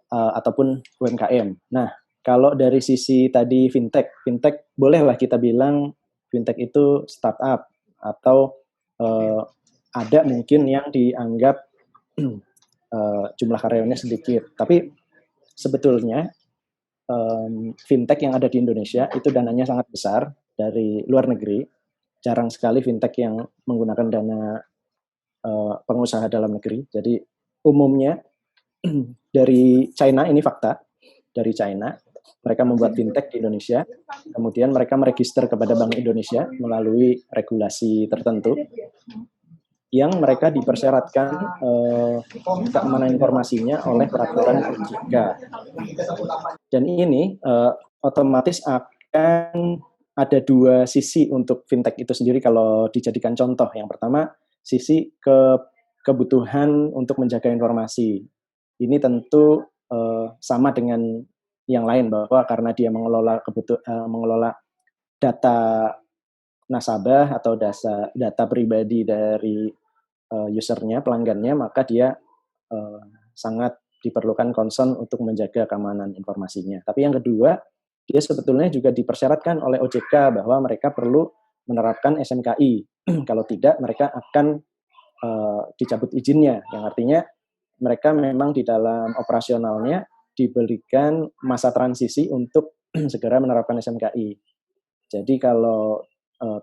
ataupun UMKM. Nah, kalau dari sisi tadi fintech bolehlah kita bilang fintech itu startup atau ada mungkin yang dianggap jumlah karyawannya sedikit. Tapi sebetulnya fintech yang ada di Indonesia itu dananya sangat besar dari luar negeri. Jarang sekali fintech yang menggunakan dana pengusaha dalam negeri. Jadi umumnya dari China, ini fakta, dari China, mereka membuat fintech di Indonesia, kemudian mereka meregister kepada Bank Indonesia melalui regulasi tertentu, yang mereka dipersyaratkan keamanan informasinya oleh peraturan OJK. Dan ini otomatis akan ada dua sisi untuk fintech itu sendiri kalau dijadikan contoh. Yang pertama, sisi kebutuhan untuk menjaga informasi. Ini tentu sama dengan yang lain, bahwa karena dia mengelola data nasabah atau data pribadi dari usernya, pelanggannya, maka dia sangat diperlukan concern untuk menjaga keamanan informasinya. Tapi yang kedua, dia sebetulnya juga dipersyaratkan oleh OJK bahwa mereka perlu menerapkan SMKI. Kalau tidak, mereka akan dicabut izinnya, yang artinya mereka memang di dalam operasionalnya diberikan masa transisi untuk segera menerapkan SMKI. Jadi kalau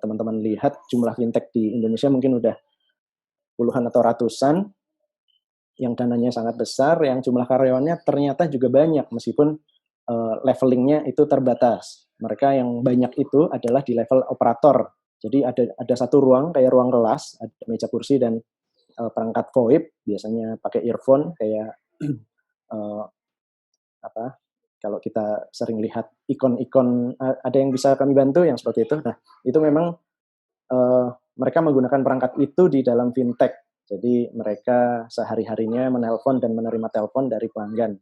teman-teman lihat jumlah fintech di Indonesia mungkin udah puluhan atau ratusan, yang dananya sangat besar, yang jumlah karyawannya ternyata juga banyak, meskipun levelingnya itu terbatas. Mereka yang banyak itu adalah di level operator. Jadi ada satu ruang, kayak ruang kelas, ada meja kursi dan perangkat VoIP, biasanya pakai earphone, kayak kalau kita sering lihat ikon-ikon, ada yang bisa kami bantu yang seperti itu. Nah, itu memang mereka menggunakan perangkat itu di dalam fintech. Jadi mereka sehari-harinya menelpon dan menerima telepon dari pelanggan.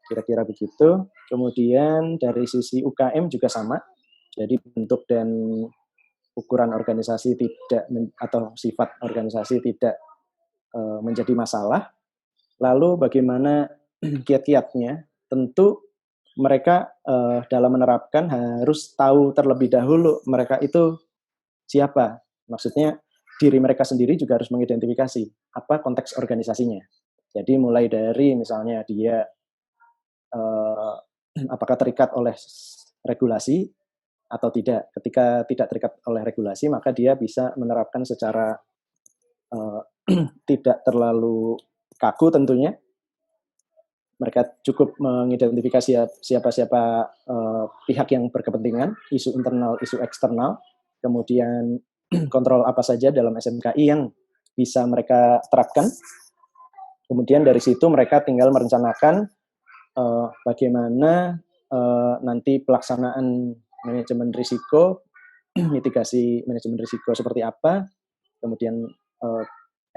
Kira-kira begitu. Kemudian dari sisi UKM juga sama. Jadi bentuk dan ukuran organisasi atau sifat organisasi tidak menjadi masalah. Lalu bagaimana kiat-kiatnya? Tentu mereka dalam menerapkan harus tahu terlebih dahulu mereka itu siapa. Maksudnya diri mereka sendiri juga harus mengidentifikasi apa konteks organisasinya. Jadi mulai dari misalnya dia apakah terikat oleh regulasi atau tidak. Ketika tidak terikat oleh regulasi, maka dia bisa menerapkan secara tidak terlalu kaku tentunya. Mereka cukup mengidentifikasi siapa-siapa pihak yang berkepentingan, isu internal, isu eksternal, kemudian kontrol apa saja dalam SMKI yang bisa mereka terapkan. Kemudian dari situ mereka tinggal merencanakan bagaimana nanti pelaksanaan manajemen risiko, mitigasi manajemen risiko seperti apa, kemudian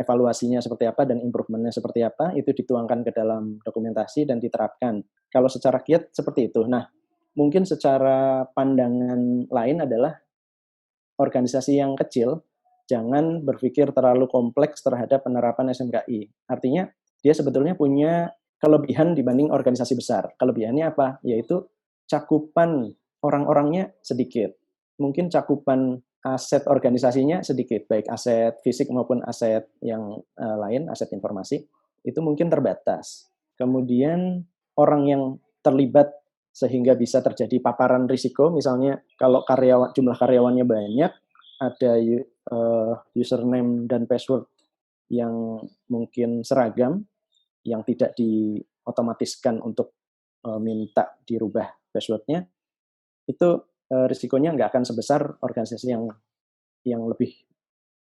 evaluasinya seperti apa dan improvementnya seperti apa, itu dituangkan ke dalam dokumentasi dan diterapkan. Kalau secara kiat seperti itu. Nah, mungkin secara pandangan lain adalah organisasi yang kecil jangan berpikir terlalu kompleks terhadap penerapan SMKI. Artinya dia sebetulnya punya kelebihan dibanding organisasi besar. Kelebihannya apa? Yaitu cakupan orang-orangnya sedikit. Mungkin cakupan aset organisasinya sedikit, baik aset fisik maupun aset yang lain, aset informasi. itu mungkin terbatas. Kemudian orang yang terlibat sehingga bisa terjadi paparan risiko, misalnya kalau jumlah karyawannya banyak, ada username dan password yang mungkin seragam, yang tidak diotomatiskan untuk minta dirubah passwordnya, itu risikonya nggak akan sebesar organisasi yang lebih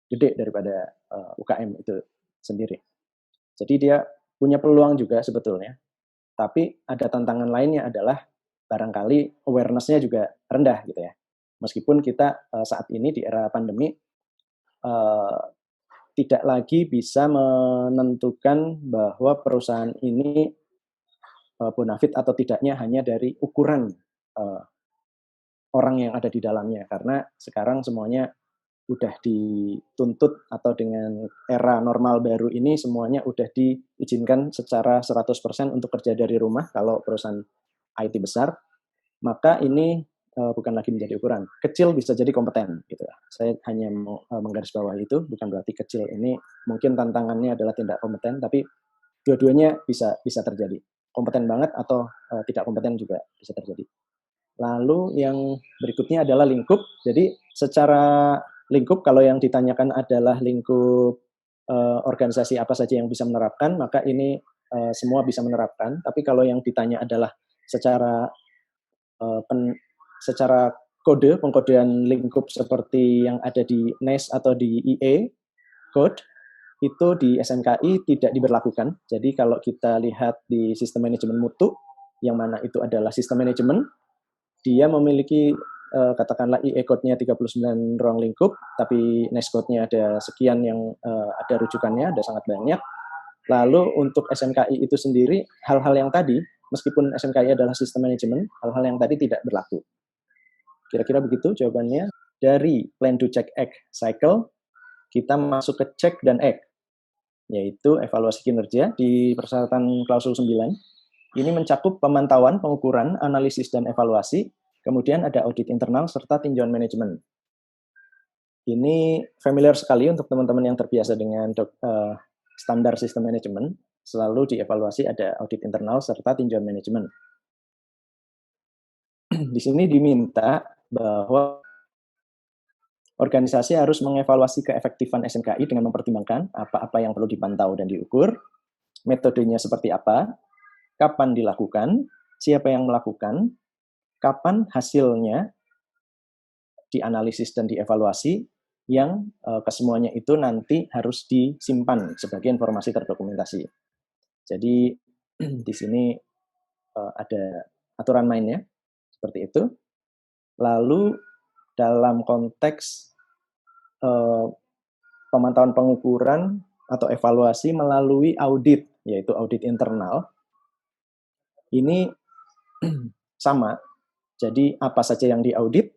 gede daripada UKM itu sendiri. Jadi dia punya peluang juga sebetulnya, tapi ada tantangan lainnya adalah barangkali awareness-nya juga rendah gitu ya. Meskipun kita saat ini di era pandemi tidak lagi bisa menentukan bahwa perusahaan ini bonafit atau tidaknya hanya dari ukuran orang yang ada di dalamnya, karena sekarang semuanya udah dituntut atau dengan era normal baru ini semuanya udah diizinkan secara 100% untuk kerja dari rumah kalau perusahaan IT besar, maka ini bukan lagi menjadi ukuran. Kecil bisa jadi kompeten gitu. Saya hanya mau menggarisbawahi itu, bukan berarti kecil ini mungkin tantangannya adalah tidak kompeten, tapi dua-duanya bisa terjadi. Kompeten banget atau tidak kompeten juga bisa terjadi. Lalu yang berikutnya adalah lingkup. Jadi secara lingkup, kalau yang ditanyakan adalah lingkup organisasi apa saja yang bisa menerapkan, maka ini semua bisa menerapkan. Tapi kalau yang ditanya adalah secara secara kode, pengkodean lingkup seperti yang ada di NIST atau di IE Code, itu di SMKI tidak diberlakukan. Jadi kalau kita lihat di sistem manajemen mutu, yang mana itu adalah sistem manajemen, dia memiliki katakanlah IE code-nya 39 ruang lingkup, tapi NIST code-nya ada sekian yang ada rujukannya, ada sangat banyak. Lalu untuk SMKI itu sendiri, hal-hal yang tadi, meskipun SMKI adalah sistem manajemen, hal-hal yang tadi tidak berlaku. Kira-kira begitu jawabannya. Dari plan, do, check, act cycle, kita masuk ke check dan act, yaitu evaluasi kinerja di persyaratan klausul 9. Ini mencakup pemantauan, pengukuran, analisis, dan evaluasi. Kemudian ada audit internal serta tinjauan manajemen. Ini familiar sekali untuk teman-teman yang terbiasa dengan standar sistem manajemen. Selalu dievaluasi ada audit internal serta tinjauan manajemen. Di sini diminta bahwa organisasi harus mengevaluasi keefektifan SMKI dengan mempertimbangkan apa-apa yang perlu dipantau dan diukur, metodenya seperti apa, kapan dilakukan, siapa yang melakukan, kapan hasilnya dianalisis dan dievaluasi, yang kesemuanya itu nanti harus disimpan sebagai informasi terdokumentasi. Jadi di sini ada aturan mainnya seperti itu. Lalu dalam konteks pemantauan pengukuran atau evaluasi melalui audit, yaitu audit internal, ini sama. Jadi apa saja yang diaudit,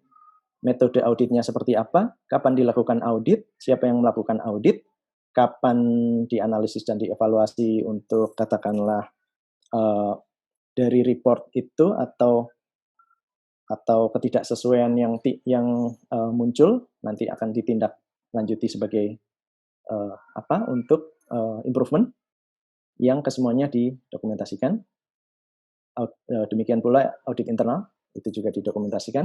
metode auditnya seperti apa, kapan dilakukan audit, siapa yang melakukan audit, kapan dianalisis dan dievaluasi untuk katakanlah dari report itu atau ketidaksesuaian yang muncul nanti akan ditindaklanjuti sebagai untuk improvement yang kesemuanya didokumentasikan. Demikian pula audit internal itu juga didokumentasikan.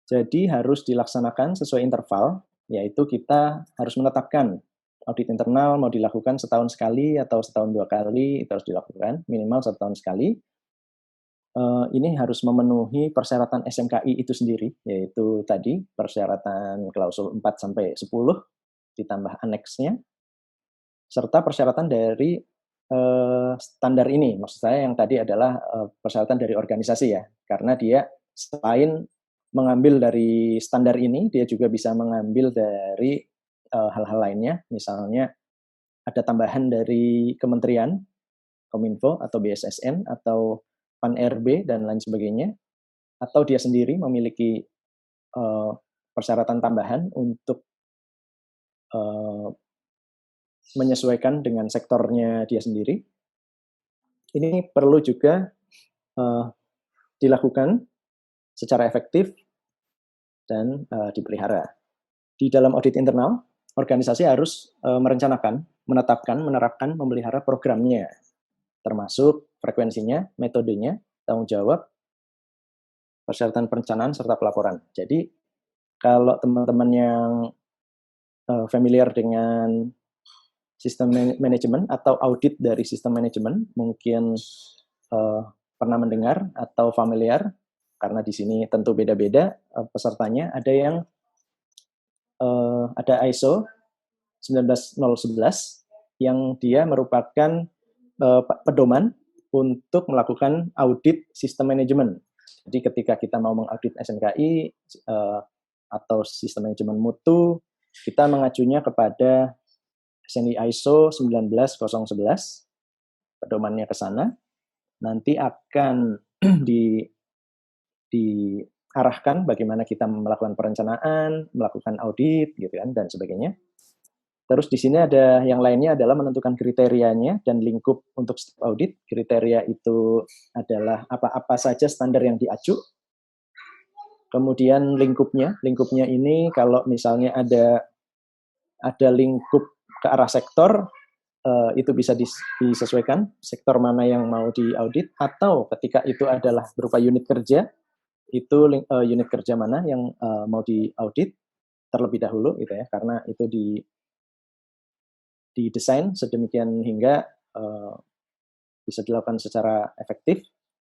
Jadi harus dilaksanakan sesuai interval, yaitu kita harus menetapkan audit internal mau dilakukan setahun sekali atau setahun 2 kali, itu harus dilakukan, minimal setahun sekali. Ini harus memenuhi persyaratan SMKI itu sendiri, yaitu tadi persyaratan klausul 4-10 ditambah aneksnya, serta persyaratan dari standar ini. Maksud saya yang tadi adalah persyaratan dari organisasi ya, karena dia selain mengambil dari standar ini, dia juga bisa mengambil dari hal-hal lainnya, misalnya ada tambahan dari kementerian, Kominfo atau BSSN atau PAN-RB dan lain sebagainya, atau dia sendiri memiliki persyaratan tambahan untuk menyesuaikan dengan sektornya dia sendiri. Ini perlu juga dilakukan secara efektif dan dipelihara. Di dalam audit internal, organisasi harus merencanakan, menetapkan, menerapkan, memelihara programnya, termasuk frekuensinya, metodenya, tanggung jawab, persyaratan perencanaan, serta pelaporan. Jadi, kalau teman-teman yang familiar dengan sistem manajemen atau audit dari sistem manajemen, mungkin pernah mendengar atau familiar, karena di sini tentu beda-beda pesertanya. Ada yang ada ISO 19011 yang dia merupakan pedoman untuk melakukan audit sistem manajemen. Jadi ketika kita mau mengaudit SMKI atau sistem manajemen mutu, kita mengacunya kepada SNI ISO 19011, pedomannya ke sana. Nanti akan diarahkan bagaimana kita melakukan perencanaan, melakukan audit, gitu kan, dan sebagainya. Terus di sini ada yang lainnya adalah menentukan kriterianya dan lingkup untuk audit. Kriteria itu adalah apa-apa saja standar yang diacu. Kemudian lingkupnya ini kalau misalnya ada lingkup ke arah sektor, itu bisa disesuaikan sektor mana yang mau diaudit, atau ketika itu adalah berupa unit kerja, itu unit kerja mana yang mau diaudit terlebih dahulu, gitu ya, karena itu didesain sedemikian hingga bisa dilakukan secara efektif.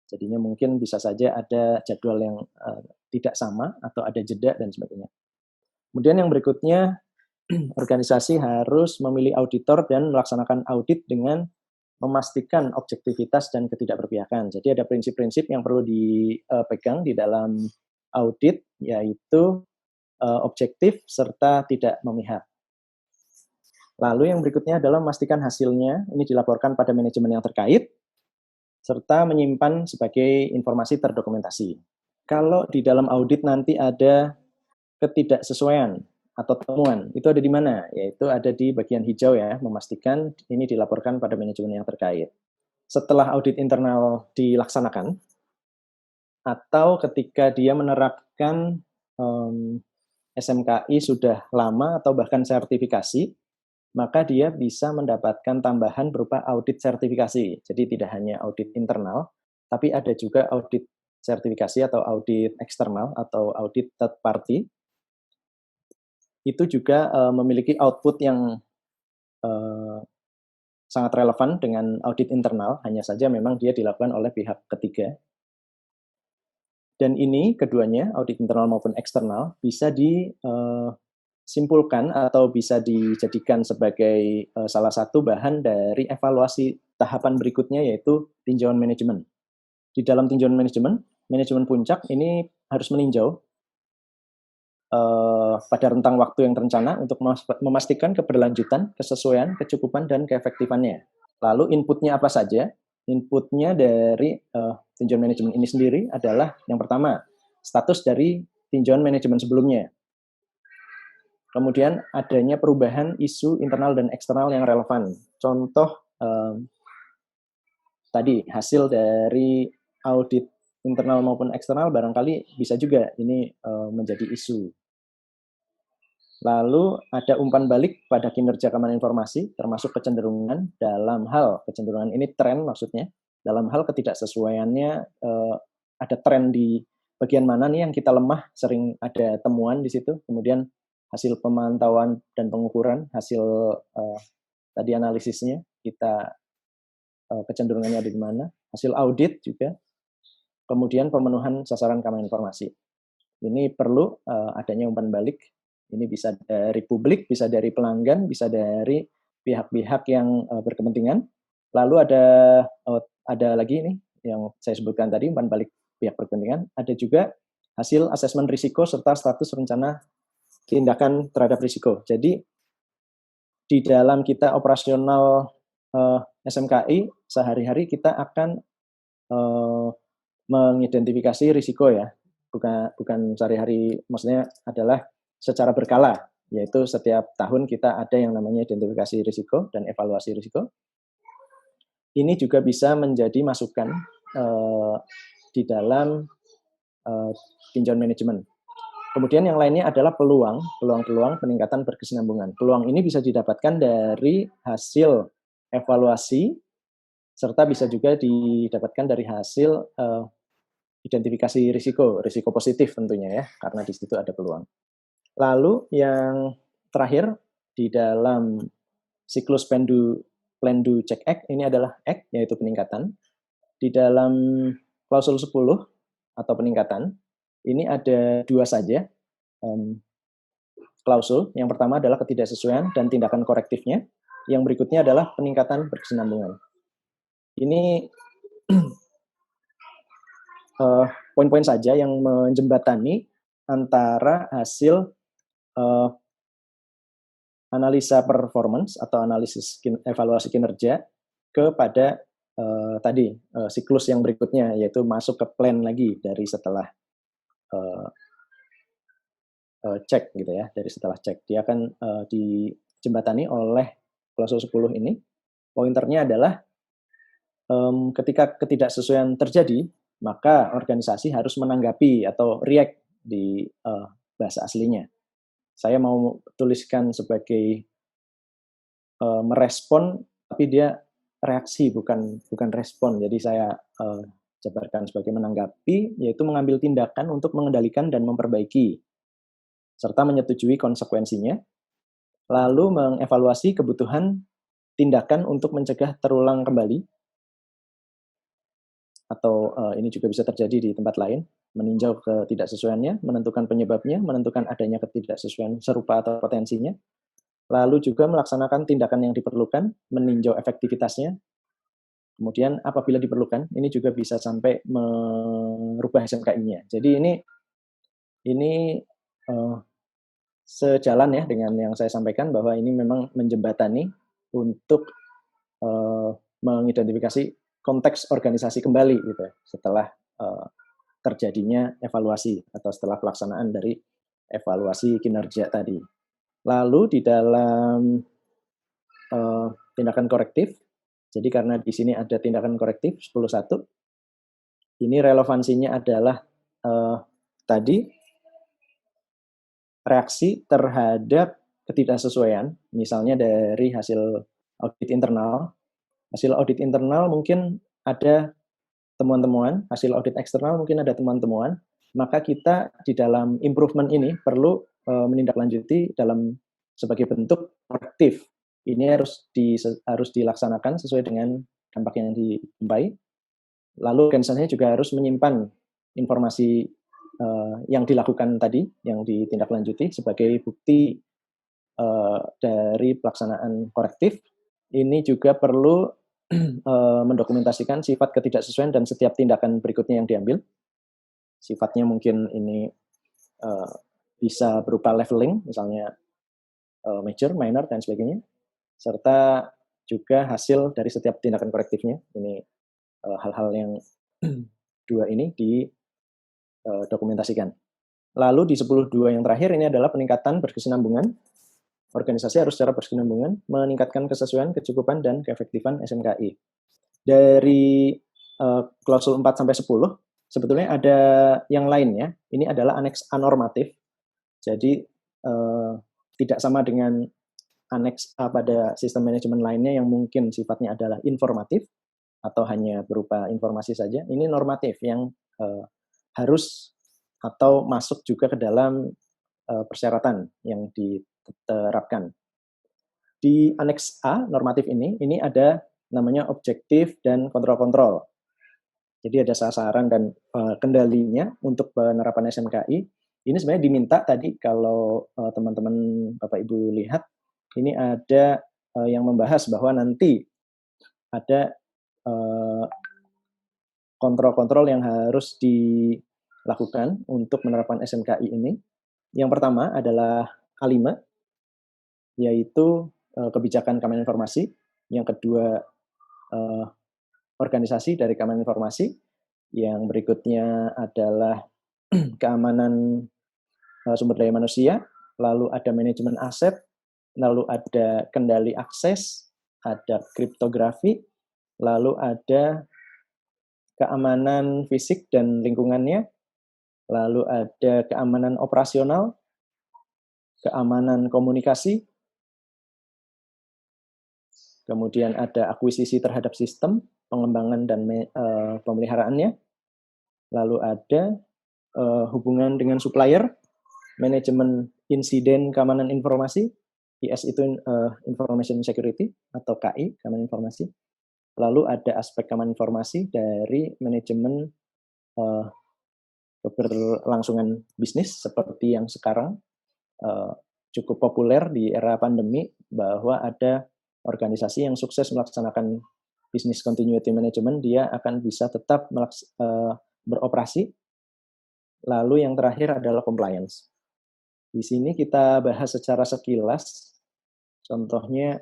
Jadinya mungkin bisa saja ada jadwal yang tidak sama atau ada jeda dan sebagainya. Kemudian yang berikutnya, organisasi harus memilih auditor dan melaksanakan audit dengan memastikan objektivitas dan ketidakberpihakan. Jadi ada prinsip-prinsip yang perlu dipegang di dalam audit, yaitu objektif serta tidak memihak. Lalu yang berikutnya adalah memastikan hasilnya ini dilaporkan pada manajemen yang terkait, serta menyimpan sebagai informasi terdokumentasi. Kalau di dalam audit nanti ada ketidaksesuaian atau temuan, itu ada di mana? Yaitu ada di bagian hijau ya, memastikan ini dilaporkan pada manajemen yang terkait. Setelah audit internal dilaksanakan, atau ketika dia menerapkan SMKI sudah lama atau bahkan sertifikasi, maka dia bisa mendapatkan tambahan berupa audit sertifikasi. Jadi tidak hanya audit internal, tapi ada juga audit sertifikasi atau audit eksternal atau audit third party. Itu juga memiliki output yang sangat relevan dengan audit internal, hanya saja memang dia dilakukan oleh pihak ketiga. Dan ini keduanya, audit internal maupun eksternal, bisa disimpulkan atau bisa dijadikan sebagai salah satu bahan dari evaluasi tahapan berikutnya, yaitu tinjauan manajemen. Di dalam tinjauan manajemen puncak ini harus meninjau pada rentang waktu yang terencana untuk memastikan keberlanjutan, kesesuaian, kecukupan, dan keefektifannya. Lalu inputnya apa saja? Inputnya dari tinjauan manajemen ini sendiri adalah yang pertama, status dari tinjauan manajemen sebelumnya. Kemudian adanya perubahan isu internal dan eksternal yang relevan. Contoh tadi hasil dari audit internal maupun eksternal barangkali bisa juga ini menjadi isu. Lalu ada umpan balik pada kinerja keamanan informasi, termasuk kecenderungan dalam hal, kecenderungan ini tren maksudnya, dalam hal ketidaksesuaiannya ada tren di bagian mana nih yang kita lemah, sering ada temuan di situ, kemudian hasil pemantauan dan pengukuran, hasil tadi analisisnya, kita kecenderungannya ada di mana, hasil audit juga, kemudian pemenuhan sasaran keamanan informasi. Ini perlu adanya umpan balik. Ini bisa dari publik, bisa dari pelanggan, bisa dari pihak-pihak yang berkepentingan. Lalu ada lagi nih yang saya sebutkan tadi, umpan balik pihak berkepentingan. Ada juga hasil asesmen risiko serta status rencana tindakan terhadap risiko. Jadi di dalam kita operasional SMKI sehari-hari kita akan mengidentifikasi risiko ya, bukan sehari-hari, maksudnya adalah secara berkala, yaitu setiap tahun kita ada yang namanya identifikasi risiko dan evaluasi risiko. Ini juga bisa menjadi masukan di dalam tinjauan manajemen. Kemudian yang lainnya adalah peluang peningkatan berkesinambungan. Peluang ini bisa didapatkan dari hasil evaluasi, serta bisa juga didapatkan dari hasil identifikasi risiko positif tentunya ya, karena di situ ada peluang. Lalu yang terakhir di dalam siklus plan do check act ini adalah act, yaitu peningkatan. Di dalam klausul 10 atau peningkatan, ini ada dua saja klausul. Yang pertama adalah ketidaksesuaian dan tindakan korektifnya. Yang berikutnya adalah peningkatan berkesinambungan. Ini poin-poin saja yang menjembatani antara hasil analisa performance atau analisis evaluasi kinerja kepada siklus yang berikutnya, yaitu masuk ke plan lagi dari setelah cek gitu ya, dari setelah cek. Dia akan dijembatani oleh klausul 10 ini. Pointernya adalah ketika ketidaksesuaian terjadi, maka organisasi harus menanggapi atau react di bahasa aslinya. Saya mau tuliskan sebagai merespon, tapi dia reaksi bukan respon. Jadi saya jabarkan sebagai menanggapi, yaitu mengambil tindakan untuk mengendalikan dan memperbaiki, serta menyetujui konsekuensinya, lalu mengevaluasi kebutuhan tindakan untuk mencegah terulang kembali, atau ini juga bisa terjadi di tempat lain, meninjau ketidaksesuaiannya, menentukan penyebabnya, menentukan adanya ketidaksesuaian serupa atau potensinya, lalu juga melaksanakan tindakan yang diperlukan, meninjau efektivitasnya, kemudian apabila diperlukan, ini juga bisa sampai merubah SMKI-nya. Jadi ini sejalan ya dengan yang saya sampaikan, bahwa ini memang menjembatani untuk mengidentifikasi konteks organisasi kembali gitu setelah terjadinya evaluasi atau setelah pelaksanaan dari evaluasi kinerja tadi. Lalu di dalam tindakan korektif, jadi karena di sini ada tindakan korektif 10.1, ini relevansinya adalah tadi reaksi terhadap ketidaksesuaian, misalnya dari hasil audit internal. Hasil audit internal mungkin ada temuan-temuan, hasil audit eksternal mungkin ada temuan-temuan, maka kita di dalam improvement ini perlu menindaklanjuti sebagai bentuk korektif. Ini harus dilaksanakan sesuai dengan dampak yang dijumpai. Lalu organisasinya juga harus menyimpan informasi yang dilakukan tadi, yang ditindaklanjuti sebagai bukti dari pelaksanaan korektif. Ini juga perlu mendokumentasikan sifat ketidaksesuaian dan setiap tindakan berikutnya yang diambil. Sifatnya mungkin ini bisa berupa leveling, misalnya major, minor, dan sebagainya, serta juga hasil dari setiap tindakan korektifnya. Ini hal-hal yang dua ini didokumentasikan. Lalu di 10.2 yang terakhir ini adalah peningkatan berkesinambungan. Organisasi harus secara berkesinambungan meningkatkan kesesuaian, kecukupan, dan keefektifan SMKI. Dari klausul 4-10, sebetulnya ada yang lainnya. Ini adalah aneks anormatif. Jadi tidak sama dengan aneks A pada sistem manajemen lainnya yang mungkin sifatnya adalah informatif atau hanya berupa informasi saja. Ini normatif yang harus atau masuk juga ke dalam persyaratan yang diterapkan. Di aneks A normatif ini ada namanya objektif dan kontrol-kontrol. Jadi ada sasaran dan kendalinya untuk penerapan SMKI. Ini sebenarnya diminta tadi kalau teman-teman Bapak Ibu lihat, ini ada yang membahas bahwa nanti ada kontrol-kontrol yang harus dilakukan untuk menerapkan SMKI ini. Yang pertama adalah A5, yaitu kebijakan Kementerian Informasi. Yang kedua, organisasi dari Kementerian Informasi. Yang berikutnya adalah keamanan sumber daya manusia, lalu ada manajemen aset, lalu ada kendali akses, ada kriptografi, lalu ada keamanan fisik dan lingkungannya, lalu ada keamanan operasional, keamanan komunikasi, kemudian ada akuisisi terhadap sistem, pengembangan dan pemeliharaannya, lalu ada hubungan dengan supplier, manajemen insiden keamanan informasi, IS itu Information Security atau KI, keamanan informasi. Lalu ada aspek keamanan informasi dari manajemen keberlangsungan bisnis seperti yang sekarang cukup populer di era pandemi, bahwa ada organisasi yang sukses melaksanakan business continuity management, dia akan bisa tetap beroperasi. Lalu yang terakhir adalah compliance. Di sini kita bahas secara sekilas, contohnya